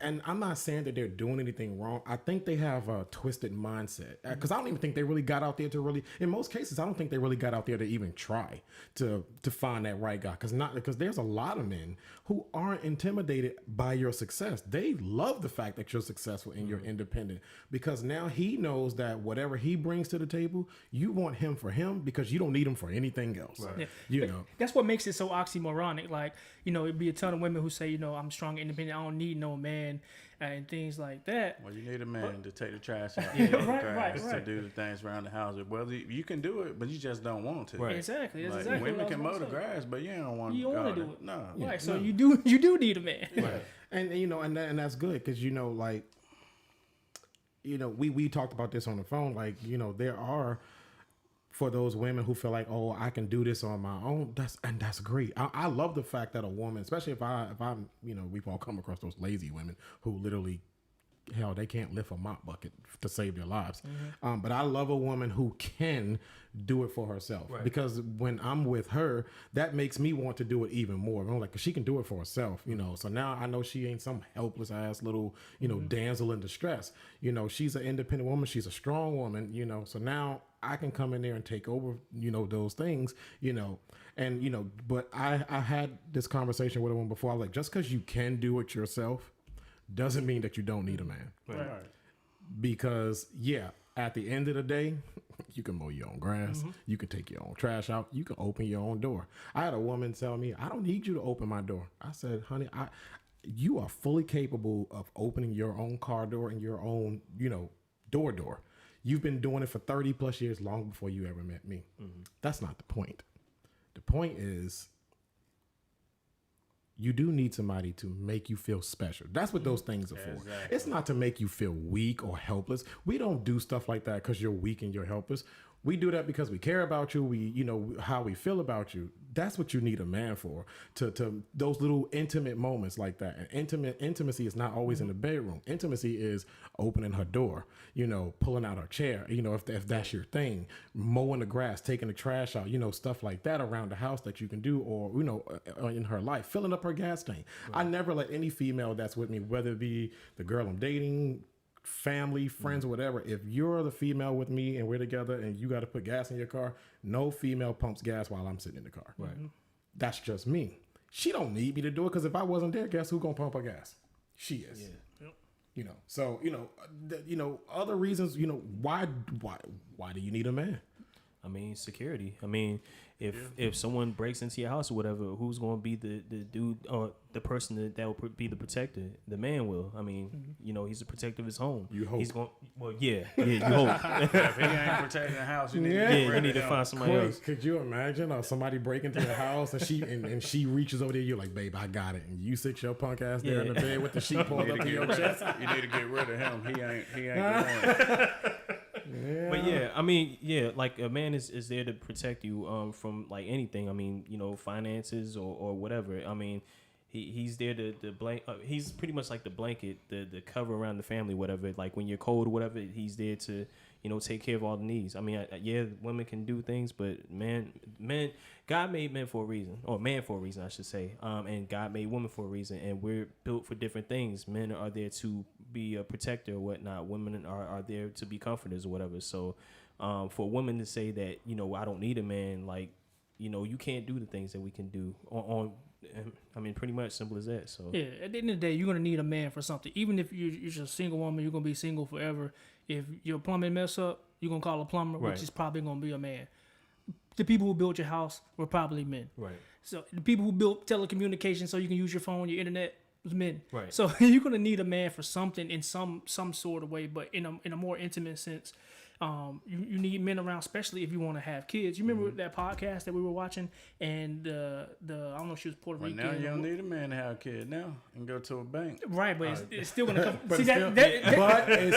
Speaker 1: And I'm not saying that they're doing anything wrong. I think they have a twisted mindset because I don't even think they really got out there to really. In most cases, I don't think they really got out there to even try to find that right guy. Because there's a lot of men who aren't intimidated by your success. They love the fact that you're successful and you're independent because now he knows that whatever he brings to the table, you want him for him because you don't need him for anything else.
Speaker 2: Yeah.
Speaker 1: You
Speaker 2: But
Speaker 1: know.
Speaker 2: that's what makes it so oxymoronic. Like, it'd be a ton of women who say, I'm strong, and independent. I don't need no man, and things like that.
Speaker 3: Well, you need a man to take the trash out,
Speaker 2: Right.
Speaker 3: to do the things around the house. Well, you can do it, but you just don't want to.
Speaker 4: Right.
Speaker 2: Exactly. That's
Speaker 3: Like,
Speaker 2: exactly
Speaker 3: women
Speaker 2: what I
Speaker 3: can
Speaker 2: was
Speaker 3: mow the
Speaker 2: gonna say.
Speaker 3: grass, but you don't want
Speaker 2: You don't want to do
Speaker 3: garden.
Speaker 2: it.
Speaker 3: No.
Speaker 2: Right. So you do need a man.
Speaker 1: Right. And and that's good because we talked about this on the phone. Like, there are, for those women who feel like, oh, I can do this on my own. That's great. I love the fact that a woman, especially if I'm we've all come across those lazy women who literally, hell, they can't lift a mop bucket to save their lives. But I love a woman who can do it for herself because when I'm with her, that makes me want to do it even more. I'm like, 'cause she can do it for herself, So now I know she ain't some helpless ass little, damsel in distress. She's an independent woman. She's a strong woman, So now I can come in there and take over, those things, but I had this conversation with a woman before. I was like, just because you can do it yourself doesn't mean that you don't need a man.
Speaker 3: Right.
Speaker 1: Because at the end of the day, you can mow your own grass, you can take your own trash out, you can open your own door. I had a woman tell me, I don't need you to open my door. I said, honey, you are fully capable of opening your own car door and your own, door. You've been doing it for 30 plus years, long before you ever met me. That's not the point. The point is, you do need somebody to make you feel special. That's what those things are for.
Speaker 3: Exactly.
Speaker 1: It's not to make you feel weak or helpless. We don't do stuff like that because you're weak and you're helpless. We do that because we care about you. We, how we feel about you. That's what you need a man for. To those little intimate moments like that. And intimacy is not always in the bedroom. Intimacy is opening her door, pulling out her chair, if that's your thing, mowing the grass, taking the trash out, stuff like that around the house that you can do, or, in her life, filling up her gas tank. Right. I never let any female that's with me, whether it be the girl I'm dating, family, friends, or whatever, if you're the female with me and we're together and you got to put gas in your car, no female pumps gas while I'm sitting in the car.
Speaker 4: Right.
Speaker 1: That's just me. She don't need me to do it because if I wasn't there, guess who's gonna pump her gas? She is.
Speaker 4: Yeah.
Speaker 1: So other reasons. Why do you need a man?
Speaker 4: I mean, security. I mean, if someone breaks into your house or whatever, who's going to be the dude or the person that will be the protector? The man will. I mean, you know, he's the protector of his home.
Speaker 1: You hope.
Speaker 4: He's going. Well, yeah, you hope.
Speaker 3: If he ain't protecting the house, you need to
Speaker 1: Yeah.
Speaker 3: get
Speaker 4: Yeah,
Speaker 3: rid
Speaker 4: you
Speaker 3: of
Speaker 4: need to
Speaker 3: him.
Speaker 4: find somebody else.
Speaker 1: Could you imagine somebody break into your house and she reaches over there, you're like, babe, I got it, and you sit your punk ass there in the bed with the sheet
Speaker 3: You
Speaker 1: pulled
Speaker 3: need
Speaker 1: up
Speaker 3: to
Speaker 1: to
Speaker 3: get
Speaker 1: your
Speaker 3: rid
Speaker 1: chest.
Speaker 3: you need to get rid of him. He ain't the one.
Speaker 1: Yeah.
Speaker 4: But yeah, I mean, yeah, like a man is there to protect you from like anything. I mean, you know, finances or whatever. I mean, he's there to he's pretty much like the blanket, the cover around the family, whatever. Like when you're cold or whatever, he's there to, you know, take care of all the needs. I mean, yeah, women can do things, but men, God made men for a reason, or man for a reason, I should say. And God made women for a reason, and we're built for different things. Men are there to be a protector or whatnot. Women are there to be comforters or whatever. So, for women to say that, you know, I don't need a man, like, you know, you can't do the things that we can do on I mean, pretty much simple as that. So
Speaker 2: Yeah, at the end of the day, you're gonna need a man for something. Even if you're just a single woman, you're gonna be single forever. If your plumbing mess up, you're gonna call a plumber,
Speaker 4: Right.
Speaker 2: which is probably gonna be a man. The people who built your house were probably men.
Speaker 4: right,
Speaker 2: So the people who built telecommunications so you can use your phone, your internet, was men.
Speaker 4: right.
Speaker 2: So you're gonna need a man for something in some sort of way, but in a more intimate sense. You need men around, especially if you want to have kids. You remember that podcast that we were watching, and the I don't know if she was Puerto
Speaker 3: But
Speaker 2: Rican.
Speaker 3: now you don't need a man to have a kid now and go to a bank.
Speaker 2: Right, but it's still gonna come.
Speaker 1: But
Speaker 2: See
Speaker 1: it's
Speaker 2: that,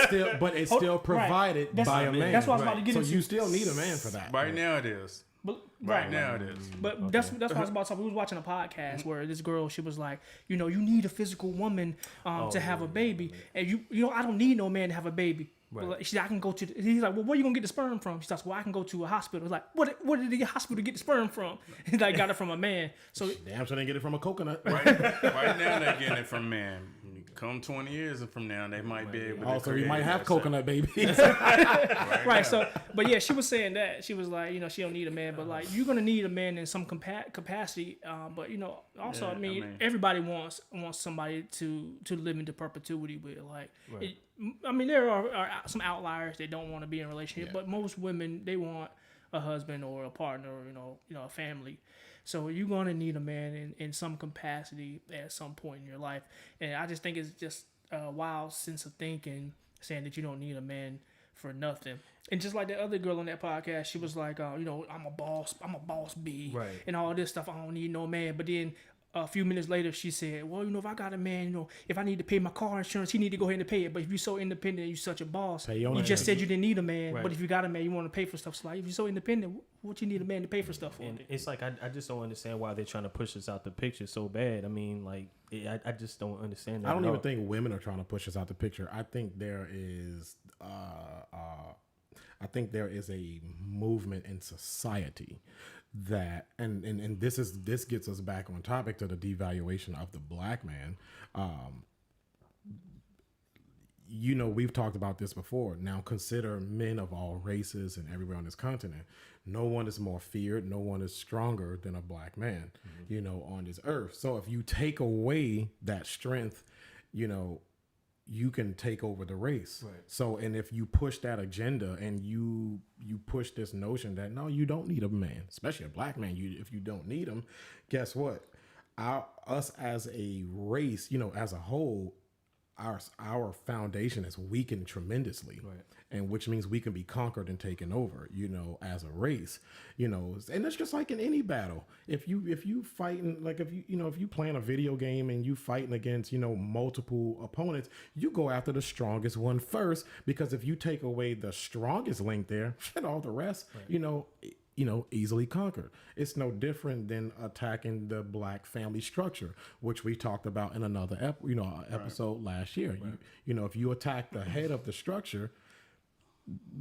Speaker 1: still,
Speaker 2: that
Speaker 1: but it's
Speaker 2: Hold-
Speaker 1: still
Speaker 2: right.
Speaker 1: provided
Speaker 2: That's-
Speaker 1: by a man.
Speaker 2: that's what I was about to get
Speaker 1: so
Speaker 2: into.
Speaker 1: you still need a man for that.
Speaker 3: Right now it is.
Speaker 2: but,
Speaker 3: Right now it is.
Speaker 2: But that's what I was about to talk. We was watching a podcast where this girl, she was like, you know, you need a physical woman to have a baby, and you know, I don't need no man to have a baby.
Speaker 4: Right.
Speaker 2: Like, I can go to. He's like, well, where you gonna get the sperm from? She starts, well, I can go to a hospital. It's like, where did the hospital get the sperm from? He's like, got it from a man. So
Speaker 1: Damn, so they get it from a coconut.
Speaker 3: Right now they're getting it from men. Come 20 years from now, they might be able to
Speaker 1: Also, we
Speaker 3: create
Speaker 1: might have
Speaker 3: that
Speaker 1: coconut babies.
Speaker 3: right
Speaker 2: right.
Speaker 3: now.
Speaker 2: So, but yeah, she was saying that she was like, you know, she don't need a man, but like you're gonna need a man in some capacity. But you know, also,
Speaker 3: Yeah,
Speaker 2: I mean, everybody wants somebody to live into perpetuity with. Like,
Speaker 4: Right.
Speaker 2: I mean, there are some outliers that don't want to be in a relationship, but most women, they want a husband or a partner, or, you know, a family. So you're gonna need a man in some capacity at some point in your life. And I just think it's just a wild sense of thinking, saying that you don't need a man for nothing. And just like the other girl on that podcast, she was like, you know, I'm a boss bee,
Speaker 4: Right.
Speaker 2: and all this stuff. I don't need no man. But then a few minutes later, she said, well, you know, if I got a man, you know, if I need to pay my car insurance, he need to go ahead and pay it. But if you're so independent and you're such a boss,
Speaker 1: Pay your
Speaker 2: you
Speaker 1: own
Speaker 2: just
Speaker 1: shit.
Speaker 2: said you didn't need a man.
Speaker 4: Right.
Speaker 2: But if you got a man, you want to pay for stuff. So like, if you're so independent, what you need a man to pay for stuff for?
Speaker 4: And it's like I just don't understand why they're trying to push us out the picture so bad. I mean, like I just don't understand that.
Speaker 1: I don't
Speaker 4: at
Speaker 1: even
Speaker 4: all.
Speaker 1: think women are trying to push us out the picture. I think there is a movement in society that and this gets us back on topic to the devaluation of the black man. You know, we've talked about this before. Now consider men of all races and everywhere on this continent. No one is more feared. No one is stronger than a black man, you know, on this earth. So if you take away that strength, you know, you can take over the race.
Speaker 4: Right.
Speaker 1: So, and if you push that agenda and you push this notion that no, you don't need a man, especially a black man, if you don't need him, guess what? Us as a race, you know, as a whole, our foundation is weakened tremendously.
Speaker 4: Right.
Speaker 1: And which means we can be conquered and taken over, you know, as a race, you know. And it's just like in any battle. If you fighting, like if you playing a video game and you fighting against, you know, multiple opponents, you go after the strongest one first, because if you take away the strongest link there, shit, all the rest, you know, easily conquered. It's no different than attacking the black family structure, which we talked about in another episode last year. Right. You know, if you attack the head of the structure,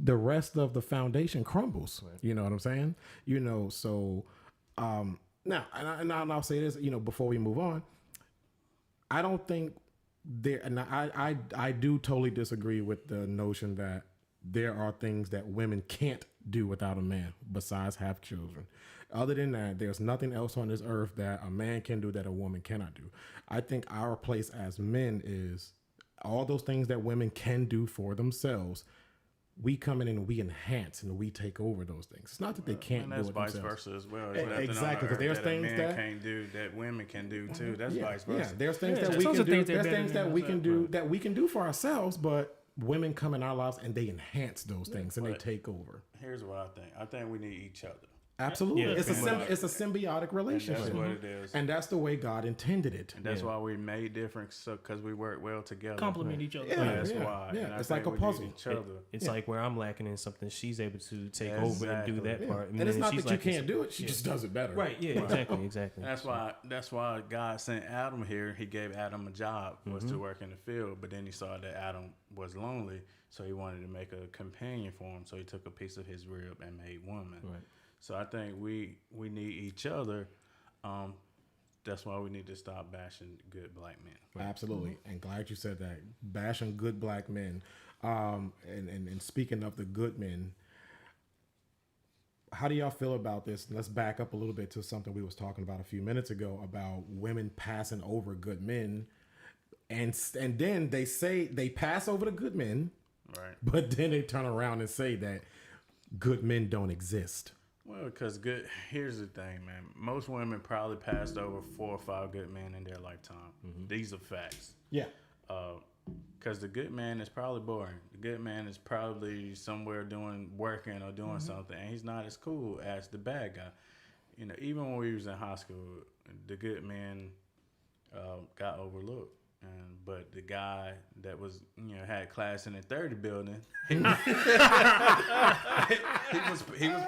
Speaker 1: the rest of the foundation crumbles. Right. You know what I'm saying? You know, so now, and I'll say this, you know, before we move on, I don't think there, and I do totally disagree with the notion that there are things that women can't do without a man besides have children. Other than that, there's nothing else on this earth that a man can do that a woman cannot do. I think our place as men is all those things that women can do for themselves. we come in and we enhance and we take over those things. It's not that they can't
Speaker 3: And
Speaker 1: do
Speaker 3: that's
Speaker 1: it
Speaker 3: vice
Speaker 1: themselves.
Speaker 3: versa as well. There's nothing
Speaker 1: Exactly,
Speaker 3: on
Speaker 1: because
Speaker 3: earth
Speaker 1: there's
Speaker 3: that
Speaker 1: things
Speaker 3: a man
Speaker 1: that
Speaker 3: can't do that women can do too. That's
Speaker 1: yeah,
Speaker 3: vice versa.
Speaker 1: yeah. There's things
Speaker 2: Yeah,
Speaker 1: that
Speaker 2: there's
Speaker 1: we can
Speaker 2: tons of
Speaker 1: do.
Speaker 2: things that
Speaker 1: There's
Speaker 2: better
Speaker 1: things
Speaker 2: than
Speaker 1: that we
Speaker 2: us,
Speaker 1: can
Speaker 2: right.
Speaker 1: do that we can do for ourselves, but women come in our lives and they enhance those things and they
Speaker 3: But-
Speaker 1: take over.
Speaker 3: Here's what I think. I think we need each other.
Speaker 1: Absolutely,
Speaker 4: Yeah,
Speaker 1: it's a
Speaker 3: pretty much.
Speaker 1: it's a symbiotic
Speaker 3: And
Speaker 1: relationship,
Speaker 3: that's what it is.
Speaker 1: and that's the way God intended it.
Speaker 3: And that's
Speaker 4: Yeah.
Speaker 3: why we made different, so because we work well together.
Speaker 2: Compliment each other.
Speaker 1: Yeah.
Speaker 3: That's why.
Speaker 1: yeah.
Speaker 3: And I
Speaker 1: It's like
Speaker 3: think
Speaker 1: a
Speaker 3: we need
Speaker 1: puzzle.
Speaker 3: Each other.
Speaker 4: It's
Speaker 1: Yeah.
Speaker 4: like where I'm lacking in something, she's able to take over and do
Speaker 3: Exactly.
Speaker 4: that
Speaker 1: Yeah.
Speaker 4: part.
Speaker 1: And it's
Speaker 4: then
Speaker 1: not
Speaker 4: she's
Speaker 1: that you
Speaker 4: lacking
Speaker 1: can't do it; she just does it better.
Speaker 4: Right. Yeah. Exactly. Exactly.
Speaker 3: That's why God sent Adam here. He gave Adam a job was to work in the field, but then he saw that Adam was lonely, so he wanted to make a companion for him. So he took a piece of his rib and made woman.
Speaker 4: Right.
Speaker 3: So I think we need each other. That's why we need to stop bashing good black men.
Speaker 1: Absolutely, and glad you said that. Bashing good black men, and speaking of the good men, how do y'all feel about this? Let's back up a little bit to something we was talking about a few minutes ago about women passing over good men, and then they say they pass over the good men,
Speaker 3: Right.
Speaker 1: but then they turn around and say that good men don't exist.
Speaker 3: Well, because here's the thing, man. Most women probably passed over 4 or 5 good men in their lifetime. These are facts.
Speaker 1: Yeah,
Speaker 3: Because the good man is probably boring. The good man is probably somewhere working or doing something, and he's not as cool as the bad guy. You know, even when we was in high school, the good man got overlooked. But the guy that was, had class in the 30 building, he was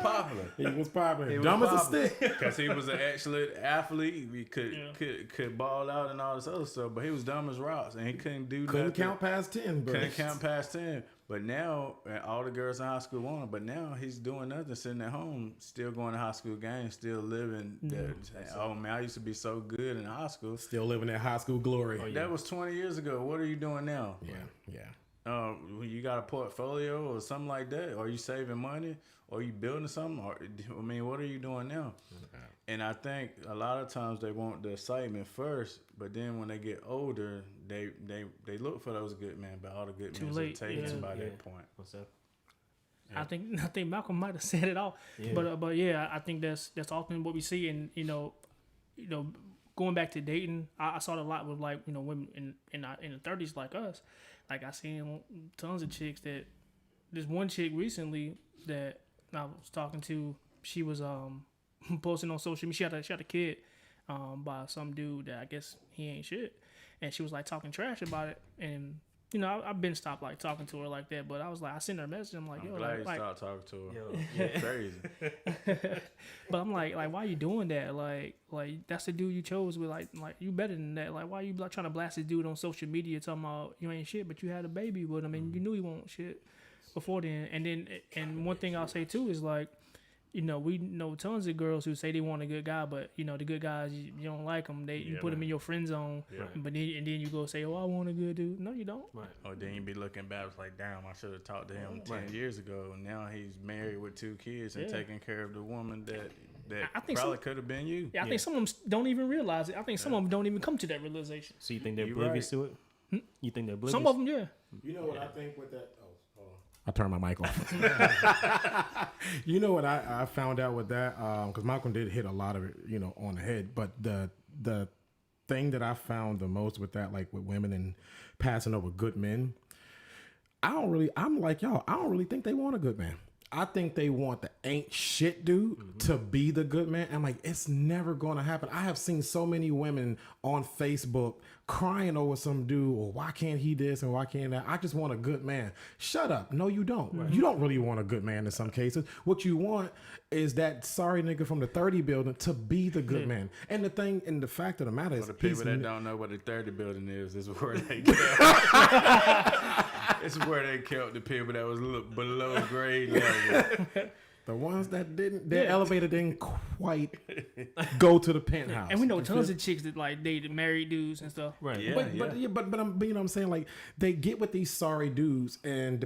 Speaker 3: popular.
Speaker 1: he was popular,
Speaker 3: He was
Speaker 1: dumb as a
Speaker 3: popular.
Speaker 1: stick.
Speaker 3: Because he was an excellent athlete. He could ball out and all this other stuff, but he was dumb as rocks and he couldn't do
Speaker 1: Couldn't
Speaker 3: nothing.
Speaker 1: count past 10, but
Speaker 3: Couldn't count past 10. But now, and all the girls in high school want him. But now he's doing nothing, sitting at home, still going to high school games, still living. Oh man, I used to be so good in high school.
Speaker 1: still living that high school glory.
Speaker 3: That was 20 years ago. What are you doing now?
Speaker 1: Yeah.
Speaker 3: You got a portfolio or something like that? Or are you saving money? Or are you building something? What are you doing now? And I think a lot of times they want the excitement first, but then when they get older, they look for those good men, but all the good
Speaker 2: Too
Speaker 3: men are
Speaker 2: late,
Speaker 3: taken
Speaker 2: yeah.
Speaker 3: by that point.
Speaker 4: What's up?
Speaker 2: I think Malcolm might have said it all,
Speaker 4: Yeah.
Speaker 2: but yeah, I think that's often what we see, and going back to dating, I saw it a lot with women in the 30s like us. Like I seen tons of chicks that this one chick recently that I was talking to, she was posting on social media. She had a kid by some dude that I guess he ain't shit, and she was like talking trash about it, and I've been stopped like talking to her like that, but I was like, I sent her a message. I'm like,
Speaker 3: I'm
Speaker 2: yo,
Speaker 3: glad you
Speaker 2: like,
Speaker 3: stopped talking to her.
Speaker 4: Yo,
Speaker 3: It's crazy.
Speaker 2: but I'm like, why you doing that? Like that's the dude you chose with, like you better than that. Like, why you trying to blast this dude on social media talking about you ain't shit, but you had a baby with him and you knew he won't shit before then. And one thing I'll say too is like, we know tons of girls who say they want a good guy, but the good guys you don't like them. You put them in your friend zone, but then you go say, oh, I want a good dude. No, you don't.
Speaker 4: right.
Speaker 3: Or then you be looking back, it's like, damn, I should have talked to him 10 years ago. And now he's married with 2 kids and taking care of the woman that
Speaker 2: I think
Speaker 3: probably could have been you.
Speaker 2: Yeah, I think some of them don't even realize it. I think some of them don't even come to that realization.
Speaker 4: So you think they're
Speaker 3: You
Speaker 4: oblivious to it? You think they're oblivious?
Speaker 2: Some of them, yeah.
Speaker 1: You know what I think with that? Oh, hold on. I turned my mic off. You know what I found out with that? Because Malcolm did hit a lot of it, on the head. But the thing that I found the most with that, like with women and passing over good men, I'm like y'all. I don't really think they want a good man. I think they want the ain't shit dude to be the good man. I'm like, it's never going to happen. I have seen so many women on Facebook crying over some dude, or why can't he this and why can't that? I just want a good man. Shut up. No, you don't. Right. You don't really want a good man in some cases. What you want is that sorry nigga from the 30 building to be the good man. And the fact of the matter is,
Speaker 3: For the people that don't know what the 30 building is where they It's where they kept the people that was below grade level.
Speaker 1: The ones that didn't, their elevator didn't quite go to the penthouse.
Speaker 2: And we know tons of chicks that like dated married dudes and stuff.
Speaker 4: Right.
Speaker 3: Yeah,
Speaker 1: But you know what I'm saying, like they get with these sorry dudes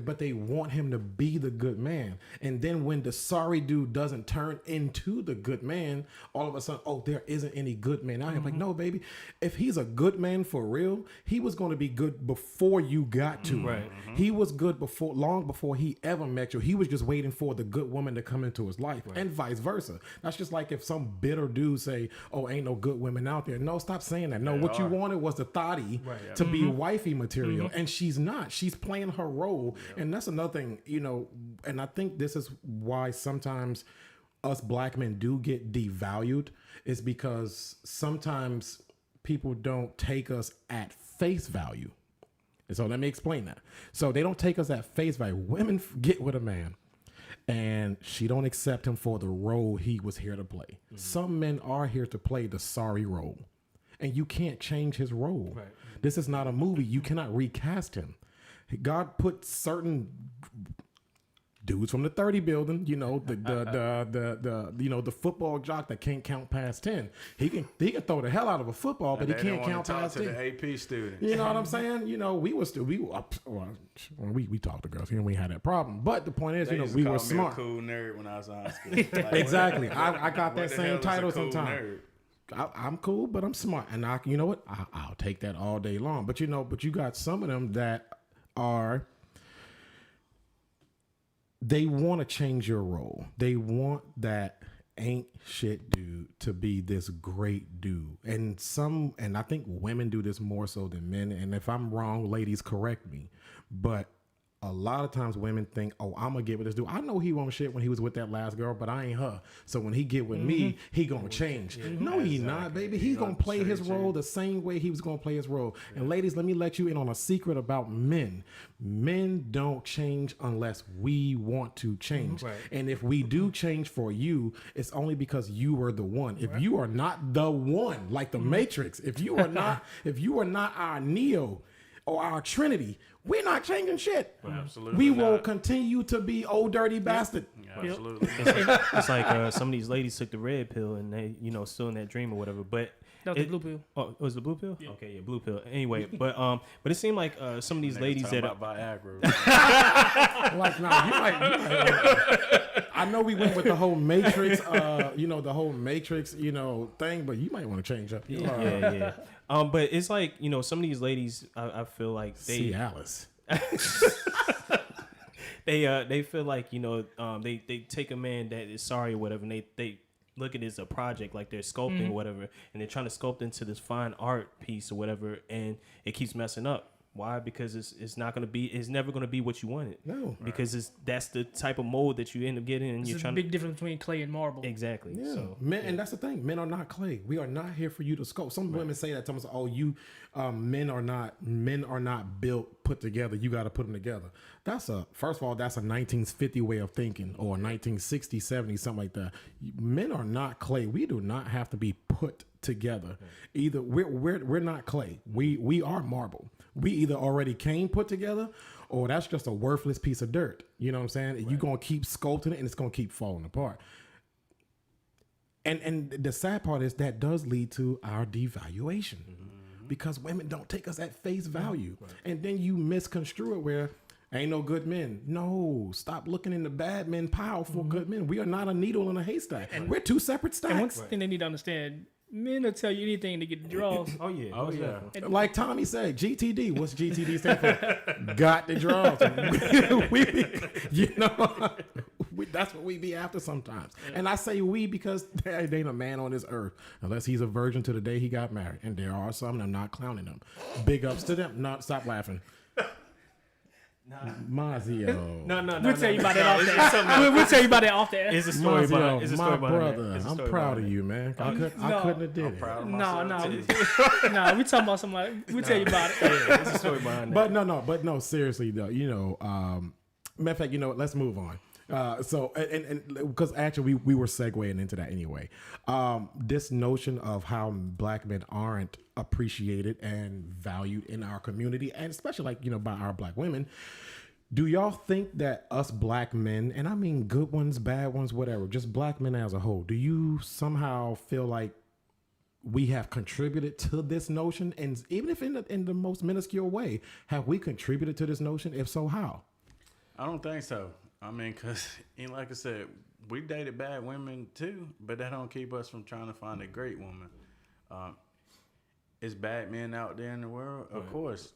Speaker 1: but they want him to be the good man. And then when the sorry dude doesn't turn into the good man, all of a sudden, oh, there isn't any good man out here. Like, no, baby, if he's a good man for real, he was going to be good before you got to him.
Speaker 4: Right.
Speaker 1: He was good long before he ever met you. He was just waiting for the good woman to come into his life, and vice versa. That's just like if some bitter dude say, "Oh, ain't no good women out there." No, stop saying that. No, what you wanted was the thotty to be wifey material, and she's not. She's playing her role, and that's another thing, you know. And I think this is why sometimes us black men do get devalued, is because sometimes people don't take us at face value. And so let me explain that. So they don't take us at face value. Women get with a man and she don't accept him for the role he was here to play. Mm-hmm. Some men are here to play the sorry role, and you can't change his role. Right. This is not a movie. You cannot recast him. God put certain dudes from the 30 building, you know, the football jock that can't count past 10. He can throw the hell out of a football, but he can't count past 10.
Speaker 3: The AP students.
Speaker 1: You know what I'm saying? You know, we talked to girls here and we had that problem. But the point is,
Speaker 3: They
Speaker 1: you know,
Speaker 3: used
Speaker 1: we
Speaker 3: to
Speaker 1: were
Speaker 3: call me
Speaker 1: smart.
Speaker 3: a cool nerd when I was in high school. Like,
Speaker 1: Exactly. I got
Speaker 3: what
Speaker 1: that
Speaker 3: the
Speaker 1: same
Speaker 3: hell is a
Speaker 1: title
Speaker 3: cool
Speaker 1: sometimes.
Speaker 3: nerd?
Speaker 1: I'm cool, but I'm smart, and you know what? I'll take that all day long. But you got some of them that are. They want to change your role. They want that ain't shit dude to be this great dude. And I think women do this more so than men. And if I'm wrong, ladies, correct me. But a lot of times women think, oh, I'm going to get with this dude. I know he won't shit when he was with that last girl, but I ain't her. So when he get with me, he going to change. No, he not, baby. He's going to play his role the same way he was going to play his role. Yeah. And ladies, let me let you in on a secret about men. Men don't change unless we want to change. Right. And if we do change for you, it's only because you were the one. If you are not the one, like the Matrix, if you are not our Neo or our Trinity, we're not changing shit.
Speaker 3: Absolutely.
Speaker 1: We will continue to be old dirty bastard.
Speaker 3: Yeah, absolutely.
Speaker 4: It's like some of these ladies took the red pill and they, you know, still in that dream or whatever. But
Speaker 2: that was the blue pill.
Speaker 4: Oh, it was the blue pill? Yeah. Okay, yeah, blue pill. Anyway, but it seemed like some of these ladies that
Speaker 3: about Viagra.
Speaker 1: Like, nah, you might I know we went with the whole Matrix, the whole Matrix, thing, but you might want to change up.
Speaker 4: Yeah. But it's like, you know, some of these ladies, I feel like they
Speaker 1: see Alice.
Speaker 4: they feel like, you know, they take a man that is sorry or whatever, and they look at it as a project, like they're sculpting or whatever, and they're trying to sculpt into this fine art piece or whatever, and it keeps messing up. Why? Because it's never gonna be what you wanted. No, because that's the type of mold that you end up getting, and
Speaker 2: There's a big difference between clay and marble.
Speaker 4: Exactly.
Speaker 1: Yeah.
Speaker 4: So,
Speaker 1: men, and that's the thing. Men are not clay. We are not here for you to sculpt. Some women say that to us. Oh, men are not built, put together. You got to put them together. First of all, that's a 1950 way of thinking, or 1960, 70, something like that. Men are not clay. We do not have to be put together. Either we're not clay. We are marble. We either already came put together, or that's just a worthless piece of dirt. You know what I'm saying? Right. You're gonna keep sculpting it, and it's gonna keep falling apart. And the sad part is that does lead to our devaluation, because women don't take us at face value, and then you misconstrue it where ain't no good men. No, stop looking in the bad men pile for good men. We are not a needle in a haystack. And we're two separate stacks.
Speaker 2: And one thing they need to understand. Men will tell you anything to get the draws.
Speaker 4: Oh yeah.
Speaker 1: Like Tommy said, GTD. What's GTD stand for? Got the draws. That's what we be after sometimes. Yeah. And I say we because there ain't a man on this earth unless he's a virgin to the day he got married. And there are some, and I'm not clowning them. Big ups to them. No, stop laughing. Mazio.
Speaker 2: No. We'll tell you about that off there. We'll tell you about that off there.
Speaker 4: It's a story behind it.
Speaker 1: My brother. I'm proud of you, man. I couldn't have did it.
Speaker 2: No. We talking about something. We'll tell you about it.
Speaker 4: Yeah, it's a story behind that.
Speaker 1: But no. Seriously though, matter of fact, let's move on. So because actually we were segueing into that anyway. This notion of how black men aren't appreciated and valued in our community, and especially by our black women. Do y'all think that us black men, and I mean good ones, bad ones, whatever, just black men as a whole, do you somehow feel like we have contributed to this notion? And even if in the most minuscule way, have we contributed to this notion? If so, how?
Speaker 3: I don't think so. I mean, because, like I said, we dated bad women too, but that don't keep us from trying to find a great woman. It's bad men out there in the world, of course.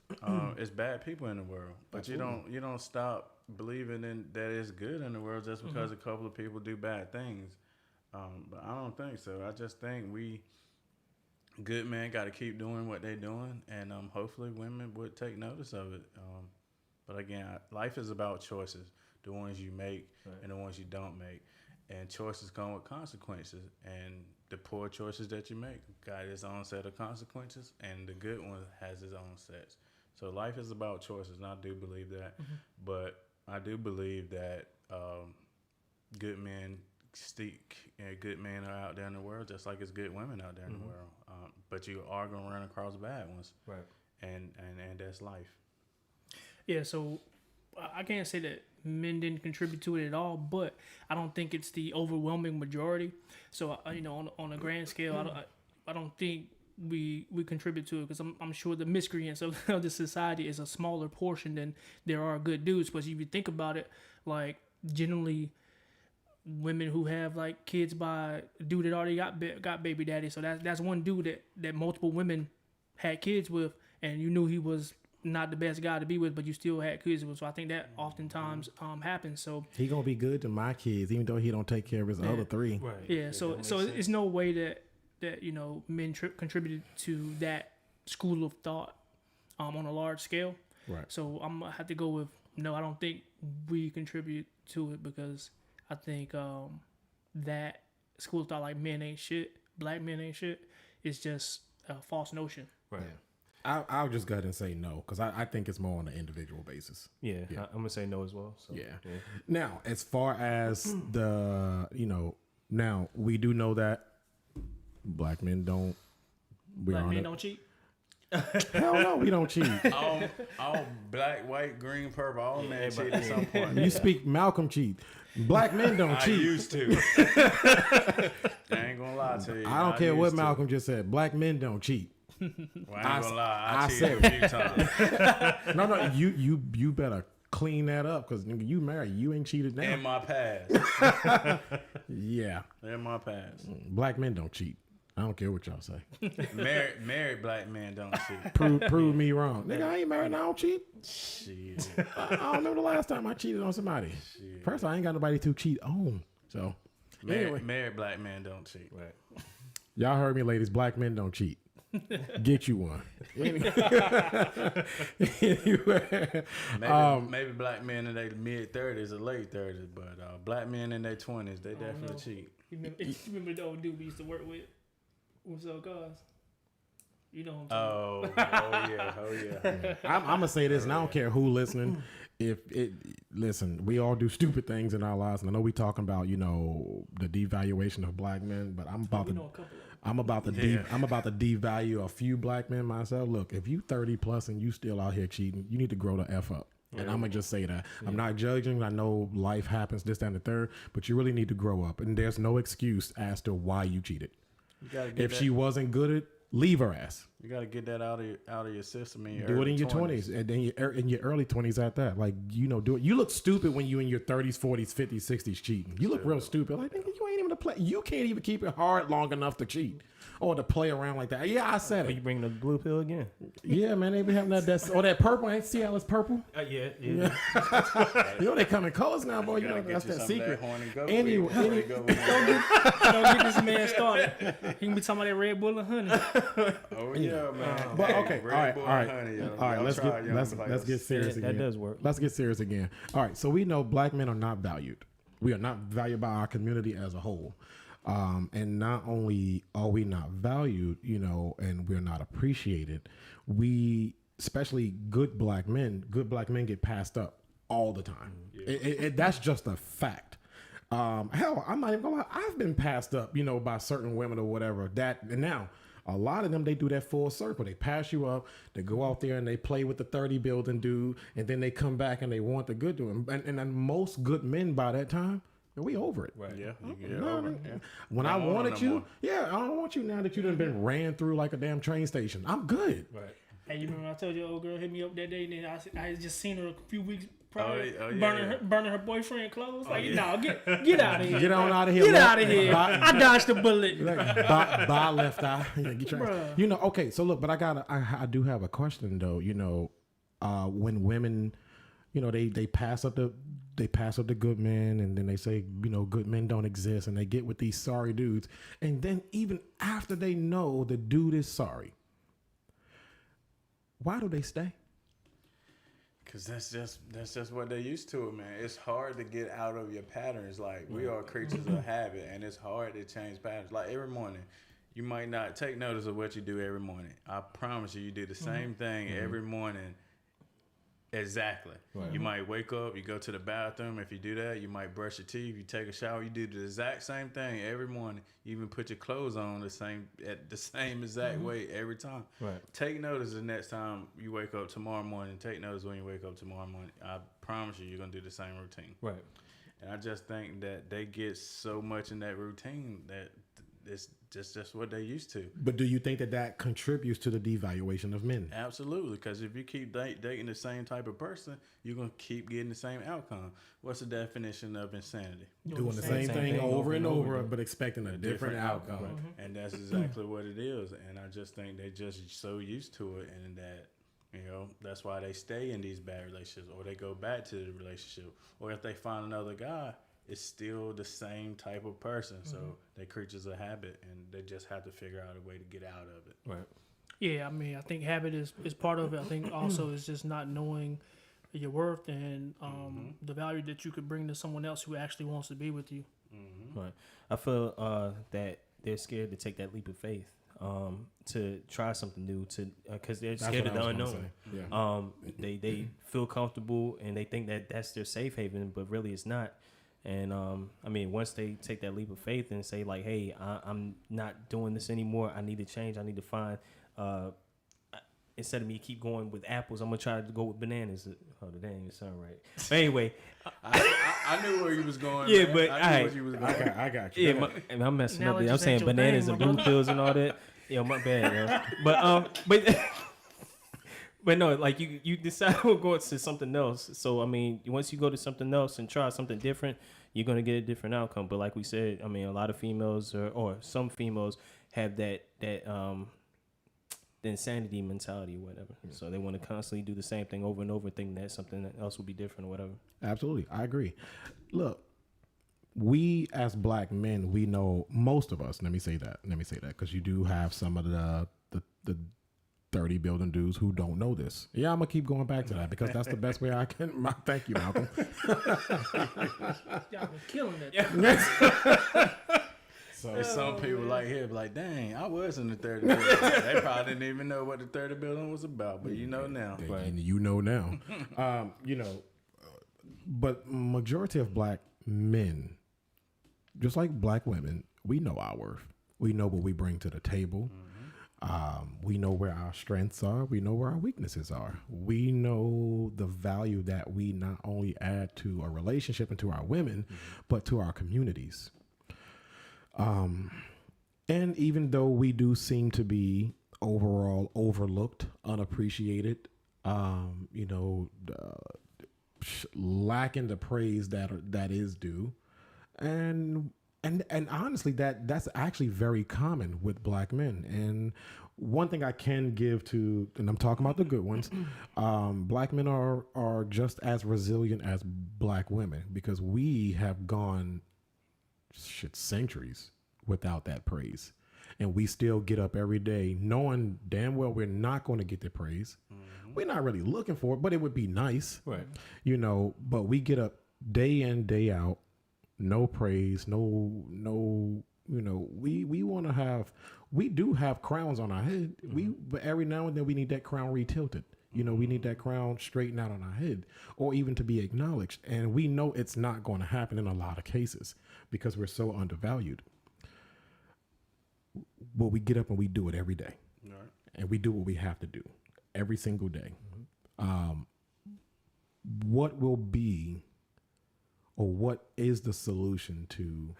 Speaker 3: It's bad people in the world, but you don't stop believing in that it's good in the world just because a couple of people do bad things. But I don't think so. I just think good men got to keep doing what they're doing, and hopefully women would take notice of it. But again, life is about choices, the ones you make and the ones you don't make. And choices come with consequences. And the poor choices that you make got its own set of consequences, and the good one has its own sets. So life is about choices, and I do believe that. But I do believe that good men and good men are out there in the world, just like it's good women out there in the world. But you are going to run across bad ones.
Speaker 4: Right.
Speaker 3: And that's life.
Speaker 2: Yeah, so I can't say that men didn't contribute to it at all, but I don't think it's the overwhelming majority. So on a grand scale, I don't think we contribute to it, because I'm sure the miscreants of the society is a smaller portion than there are good dudes. But if you think about it, like generally, women who have like kids by a dude that already got baby daddy, so that's one dude that multiple women had kids with, and you knew he was not the best guy to be with, but you still had kids with. So I think that oftentimes happens. So
Speaker 1: He gonna be good to my kids, even though he don't take care of his other three.
Speaker 4: Right.
Speaker 2: yeah, so it's no way that men contributed to that school of thought on a large scale.
Speaker 1: Right.
Speaker 2: So I'm gonna have to go with no. I don't think we contribute to it, because I think that school of thought, like men ain't shit, black men ain't shit, is just a false notion.
Speaker 4: Right.
Speaker 1: Yeah. I'll just go ahead and say no, because I think it's more on an individual basis.
Speaker 4: Yeah. I'm gonna say no as well. So,
Speaker 1: Yeah. Now, as far as now we do know that black men don't.
Speaker 2: Black men don't cheat.
Speaker 1: Hell no, we don't cheat.
Speaker 3: all black, white, green, purple, all men cheat at some point.
Speaker 1: You speak Malcolm cheat. Black men don't
Speaker 3: I
Speaker 1: cheat.
Speaker 3: used to. I ain't gonna lie to you.
Speaker 1: I don't care what
Speaker 3: used to.
Speaker 1: Malcolm just said. Black men don't cheat.
Speaker 3: Well, I ain't gonna lie. I
Speaker 1: I
Speaker 3: cheated a few times
Speaker 1: No, you better clean that up, because you married, you ain't cheated now.
Speaker 3: in my past.
Speaker 1: Yeah,
Speaker 3: In my past.
Speaker 1: black men don't cheat. I don't care what y'all say.
Speaker 3: Married black men don't cheat.
Speaker 1: Prove me wrong, nigga. I ain't married and I don't cheat.
Speaker 3: Shit.
Speaker 1: I don't remember the last time I cheated on somebody. First, I ain't got nobody to cheat on. So, anyway,
Speaker 3: Married black men don't cheat.
Speaker 4: Right.
Speaker 1: y'all heard me, ladies. Black men don't cheat. Get you one. Anyway,
Speaker 3: Maybe black men in their mid 30s or late 30s, but black men in their 20s, they definitely cheat.
Speaker 2: You remember the old dude we used to work with sold cars? You know what I'm talking
Speaker 3: Oh yeah.
Speaker 1: I'm gonna say this, and I don't care who listening. Listen, we all do stupid things in our lives, and I know we talking about the devaluation of black men, but I'm about
Speaker 2: We
Speaker 1: to
Speaker 2: know a couple of them.
Speaker 1: I'm about to devalue a few black men myself. Look, if you 30 plus and you still out here cheating, you need to grow the F up. And I'm gonna just say that. I'm not judging. I know life happens, this, that, and the third, but you really need to grow up. And there's no excuse as to why you cheated. If she wasn't good at, leave her ass.
Speaker 3: You got to get that out of your system.
Speaker 1: Do it in your 20s, and then in your early 20s at that. Like, do it. You look stupid when you in your 30s, 40s, 50s, 60s cheating. You look real stupid. Like, nigga, you ain't even to play. You can't even keep it hard long enough to cheat or to play around like that. Yeah, I said
Speaker 4: Are
Speaker 1: it.
Speaker 4: you bringing the blue pill again?
Speaker 1: Yeah, man, they be having that purple. Ain't see how it's purple?
Speaker 4: Yeah.
Speaker 1: They come in colors now, boy. That's that secret. Anyway,
Speaker 2: Don't get this man started. He can be talking about that Red Bull and honey.
Speaker 3: Oh yeah, man.
Speaker 1: But okay,
Speaker 3: Red
Speaker 1: all
Speaker 3: Bull
Speaker 1: right.
Speaker 3: and honey, yo.
Speaker 1: All right,
Speaker 3: Y'all
Speaker 1: let's
Speaker 3: try it, y'all
Speaker 1: let's get serious
Speaker 4: That
Speaker 1: again.
Speaker 4: does work.
Speaker 1: Let's get serious again. All right, so we know black men are not valued. We are not valued by our community as a whole. And not only are we not valued, and we're not appreciated, we, especially good black men get passed up all the time. That's just a fact. Hell, I'm not even gonna lie. I've been passed up, by certain women or whatever. And now, A lot of them, they do that full circle. They pass you up, they go out there and they play with the 30 building dude, and then they come back and they want the good dude. And then most good men by that time, we over it.
Speaker 4: Right.
Speaker 3: Yeah, you get
Speaker 1: No,
Speaker 3: over it. Yeah.
Speaker 1: When
Speaker 3: Don't
Speaker 1: I
Speaker 3: want
Speaker 1: wanted
Speaker 3: no
Speaker 1: you,
Speaker 3: more.
Speaker 1: I don't want you now that you done been ran through like a damn train station. I'm good.
Speaker 4: Right.
Speaker 2: Hey, you remember I told you old girl hit me up that day, and then I had just seen her a few weeks prior,
Speaker 3: Oh, yeah,
Speaker 2: burning,
Speaker 3: yeah.
Speaker 2: burning her boyfriend clothes. Like,
Speaker 3: yeah.
Speaker 2: no, get out of here.
Speaker 1: Get on out of here.
Speaker 2: Get
Speaker 1: left-
Speaker 2: out of here.
Speaker 1: Bye,
Speaker 2: I dodged the bullet.
Speaker 1: bye left eye. Yeah, get your ass.
Speaker 2: Bruh.
Speaker 1: You know, okay, so look, but I do have a question though. You know, when women, you know, they pass up the good men, and then they say, you know, good men don't exist, and they get with these sorry dudes, and then even after they know the dude is sorry, why do they stay?
Speaker 3: Cause that's just what they're used to, man. It's hard to get out of your patterns. Like, we are creatures of habit, and it's hard to change patterns. Like, every morning, you might not take notice of what you do every morning. I promise you, you do the same thing every morning. Exactly.
Speaker 4: Right.
Speaker 3: You might wake up, you go to the bathroom. If you do that, you might brush your teeth, you take a shower. You do the exact same thing every morning. You even put your clothes on the same exact way every time.
Speaker 4: Right.
Speaker 3: Take notice the next time you wake up tomorrow morning. Take notice when you wake up tomorrow morning. I promise you, you're gonna do the same routine.
Speaker 4: Right.
Speaker 3: And I just think that they get so much in that routine that it's just what they're used to.
Speaker 1: But do you think that contributes to the devaluation of men?
Speaker 3: Absolutely, because if you keep dating the same type of person, you're going to keep getting the same outcome. What's the definition of insanity?
Speaker 1: Doing the same thing over and over, but expecting a different outcome.
Speaker 3: Right. And that's exactly what it is. And I just think they're just so used to it, and that, you know, that's why they stay in these bad relationships, or they go back to the relationship, or if they find another guy, it's still the same type of person. So they're creatures of habit, and they just have to figure out a way to get out of it.
Speaker 4: Right.
Speaker 2: Yeah, I mean, I think habit is part of it. I think also is just not knowing your worth and the value that you could bring to someone else who actually wants to be with you.
Speaker 4: Right. I feel that they're scared to take that leap of faith, to try something new, because they're scared of the unknown.
Speaker 1: Yeah.
Speaker 4: They feel comfortable and they think that that's their safe haven, but really it's not. And I mean, once they take that leap of faith and say like, "Hey, I'm not doing this anymore. I need to change. I need to find." Instead of me keep going with apples, I'm gonna try to go with bananas. Oh, that didn't even sound right. But anyway,
Speaker 3: I knew where you was going.
Speaker 4: Yeah,
Speaker 3: man.
Speaker 4: but
Speaker 3: I knew where you was going.
Speaker 1: I got you.
Speaker 4: yeah, and I'm messing
Speaker 2: Now
Speaker 4: up.
Speaker 2: it
Speaker 4: I'm
Speaker 2: just
Speaker 4: saying
Speaker 2: ain't your
Speaker 4: bananas
Speaker 2: thing,
Speaker 4: and
Speaker 2: my
Speaker 4: blue
Speaker 2: brother.
Speaker 4: pills and all that. Yo, my bad, yo. But no, like you decide to go to something else. So I mean, once you go to something else and try something different, you're gonna get a different outcome. But like we said, I mean, a lot of females or some females have that the insanity mentality or whatever. So they want to constantly do the same thing over and over, thinking that something else will be different or whatever.
Speaker 1: Absolutely. I agree. Look, we as black men, we know, most of us, let me say that, because you do have some of the 30 building dudes who don't know this. Yeah, I'm going to keep going back to that because that's the best way I can. Thank you, Malcolm.
Speaker 2: Y'all been killing it.
Speaker 1: So
Speaker 3: There's some people like here be like, dang, I was in the 30 building. They probably didn't even know what the 30 building was about, but you know now.
Speaker 1: and you know now. You know, but majority of black men, just like black women, we know our worth. We know what we bring to the table. We know where our strengths are. We know where our weaknesses are. We know the value that we not only add to a relationship and to our women, but to our communities. And even though we do seem to be overall overlooked, unappreciated, you know, lacking the praise that is due, and honestly, that's actually very common with black men. And one thing I can give to, and I'm talking about the good ones, black men are just as resilient as black women, because we have gone centuries without that praise, and we still get up every day knowing damn well we're not going to get the praise. We're not really looking for it, but it would be nice,
Speaker 4: Right.
Speaker 1: you know. But we get up day in, day out, no praise, no, you know, we do have crowns on our head. But every now and then we need that crown retilted. You know, we need that crown straightened out on our head, or even to be acknowledged. And we know it's not going to happen in a lot of cases because we're so undervalued. but we get up and we do it every day,
Speaker 3: Right.
Speaker 1: and we do what we have to do every single day. What will be, or what is the solution to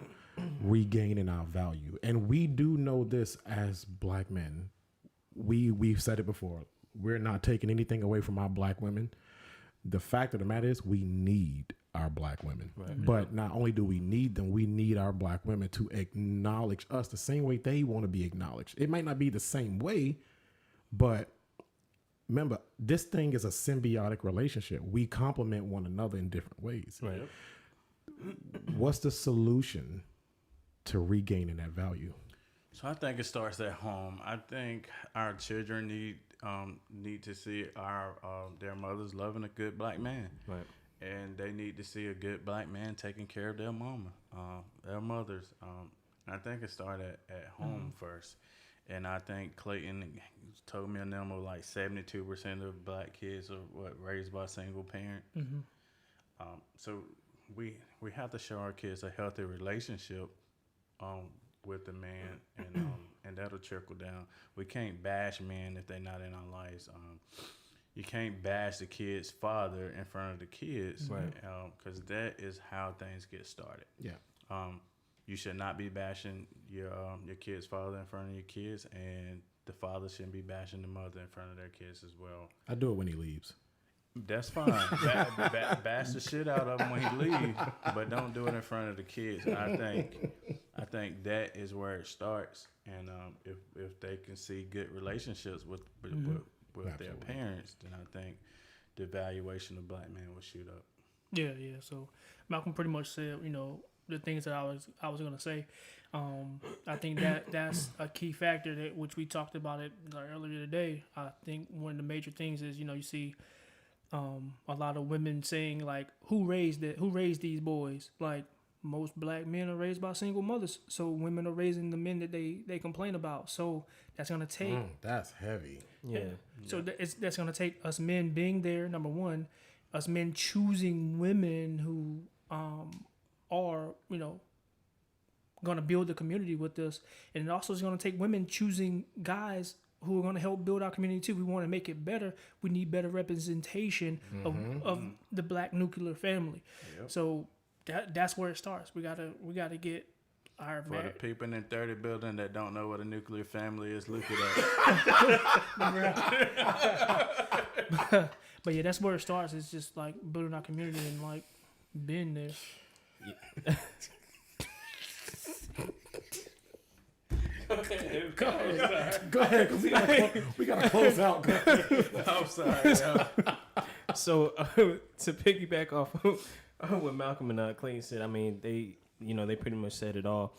Speaker 1: regaining our value? And we do know this as black men. We've said it before. We're not taking anything away from our black women. The fact of the matter is we need our black women. Right. But not only do we need them, we need our black women to acknowledge us the same way they want to be acknowledged. It might not be the same way, but remember, this thing is a symbiotic relationship. We complement one another in different ways.
Speaker 4: Right.
Speaker 1: What's the solution to regaining that value?
Speaker 3: So I think it starts at home. I think our children need to see their mothers loving a good black man.
Speaker 4: Right.
Speaker 3: And they need to see a good black man taking care of their mama, their mothers. And I think it started at home first. And I think Clayton told me a number like 72% of black kids are raised by a single parent. So we have to show our kids a healthy relationship with the man, and that'll trickle down. We can't bash men if they're not in our lives. You can't bash the kid's father in front of the kids,
Speaker 4: right?
Speaker 3: Because that is how things get started.
Speaker 1: Yeah.
Speaker 3: You should not be bashing your kid's father in front of your kids, and the father shouldn't be bashing the mother in front of their kids as well.
Speaker 1: I do it when he leaves.
Speaker 3: That's fine. Bash the shit out of him when he leaves, but don't do it in front of the kids. I think that is where it starts. And if they can see good relationships with their parents, then I think the valuation of black men will shoot up.
Speaker 2: Yeah. So Malcolm pretty much said, the things that I was gonna say. I think that's a key factor that which we talked about it earlier today. I think one of the major things is you see a lot of women saying like, who raised these boys? Like most black men are raised by single mothers, so women are raising the men that they complain about. So that's gonna take
Speaker 1: that's heavy.
Speaker 4: Yeah.
Speaker 2: So that's gonna take us men being there. Number one, us men choosing women who are gonna build the community with us, and it also is gonna take women choosing guys who are going to help build our community too. We want to make it better. We need better representation of the black nuclear family. Yep. So that's where it starts. We gotta get our
Speaker 3: for the people in 30 building that don't know what a nuclear family is. Look it
Speaker 2: up. But yeah, that's where it starts. It's just like building our community and like being there. Yeah.
Speaker 1: Go ahead, because we gotta close out.
Speaker 3: I'm sorry.
Speaker 4: So to piggyback off what Malcolm and Clayton said, I mean they pretty much said it all.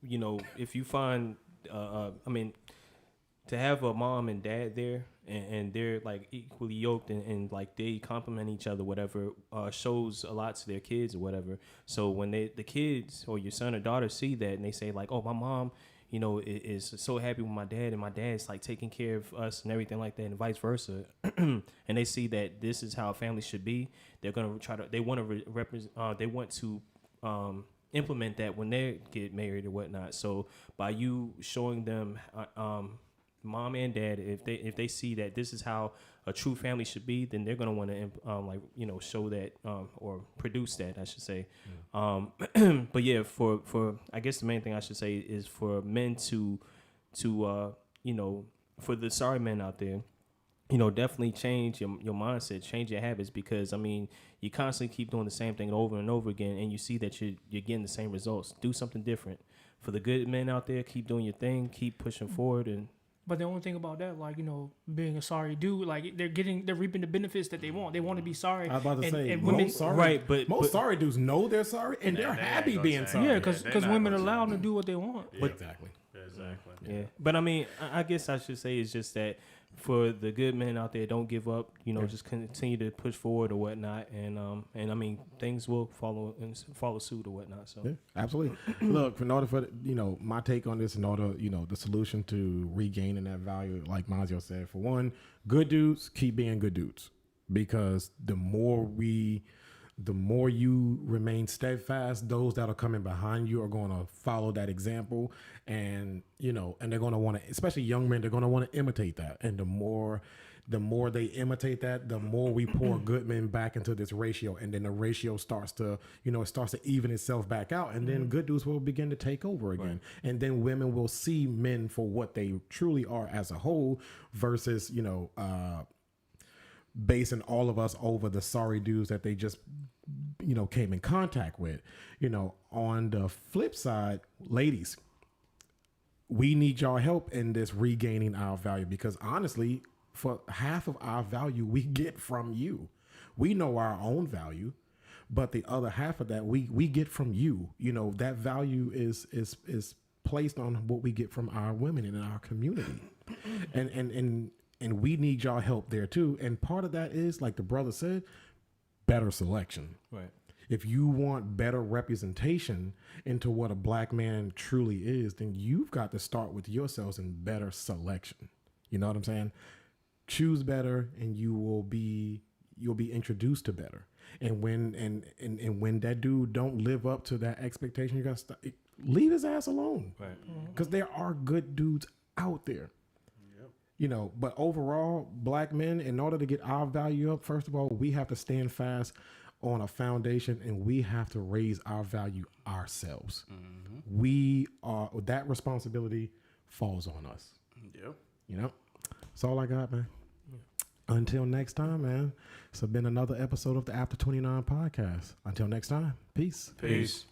Speaker 4: If you find, to have a mom and dad there and they're like equally yoked and like they complement each other, whatever, shows a lot to their kids or whatever. So when the kids or your son or daughter see that and they say like, oh, my mom, is so happy with my dad and my dad's like taking care of us and everything like that, and vice versa, and they see that this is how a family should be, they want to implement that when they get married or whatnot. So by you showing them mom and dad, if they see that this is how a true family should be, then they're gonna want to show that or produce that, I should say. But yeah, for I guess the main thing I should say is for men to for the sorry men out there, definitely change your mindset, change your habits, because I mean you constantly keep doing the same thing over and over again, and you see that you're getting the same results. Do something different. For the good men out there, keep doing your thing, keep pushing forward. And
Speaker 2: but the only thing about that, like, being a sorry dude, like they're reaping the benefits that they want. They want to be sorry.
Speaker 1: I was about to say,
Speaker 2: and women,
Speaker 1: sorry,
Speaker 4: right? But
Speaker 1: sorry dudes know they're sorry and they're happy being sorry.
Speaker 2: Yeah, because women are allowed to do what they want.
Speaker 3: Yeah.
Speaker 1: But exactly.
Speaker 4: Yeah. But I mean, I guess I should say it's just that for the good men out there, don't give up. Just continue to push forward or whatnot, and I mean things will follow suit or whatnot. So
Speaker 1: yeah, absolutely. Look, in order for my take on this, in order the solution to regaining that value, like Mazio said, for one, good dudes keep being good dudes, because the more we the more you remain steadfast, those that are coming behind you are going to follow that example. And, you know, and they're going to want to, especially young men, they're going to want to imitate that. And the more they imitate that, the more we pour good men back into this ratio. And then the ratio starts to, you know, it starts to even itself back out. And then good dudes will begin to take over again. Right. And then women will see men for what they truly are as a whole versus, you know, basing all of us over the sorry dudes that they just, you know, came in contact with. You know, on the flip side, ladies, we need y'all help in this regaining our value, because honestly, for half of our value we get from you. We know our own value, but the other half of that we get from you. You know, that value is placed on what we get from our women in our community. And we need y'all help there too. And part of that is, like the brother said, better selection. Right. If you want better representation into what a black man truly is, then you've got to start with yourselves in better selection. You know what I'm saying? Choose better, and you'll be introduced to better. And when that dude don't live up to that expectation, you got to leave his ass alone. Right. Because there are good dudes out there. You know, but overall, black men, in order to get our value up, first of all, we have to stand fast on a foundation, and we have to raise our value ourselves. Mm-hmm. That responsibility falls on us. Yep. You know, that's all I got, man. Yeah. Until next time, man. It's been another episode of the After 29 podcast. Until next time, peace.
Speaker 3: Peace.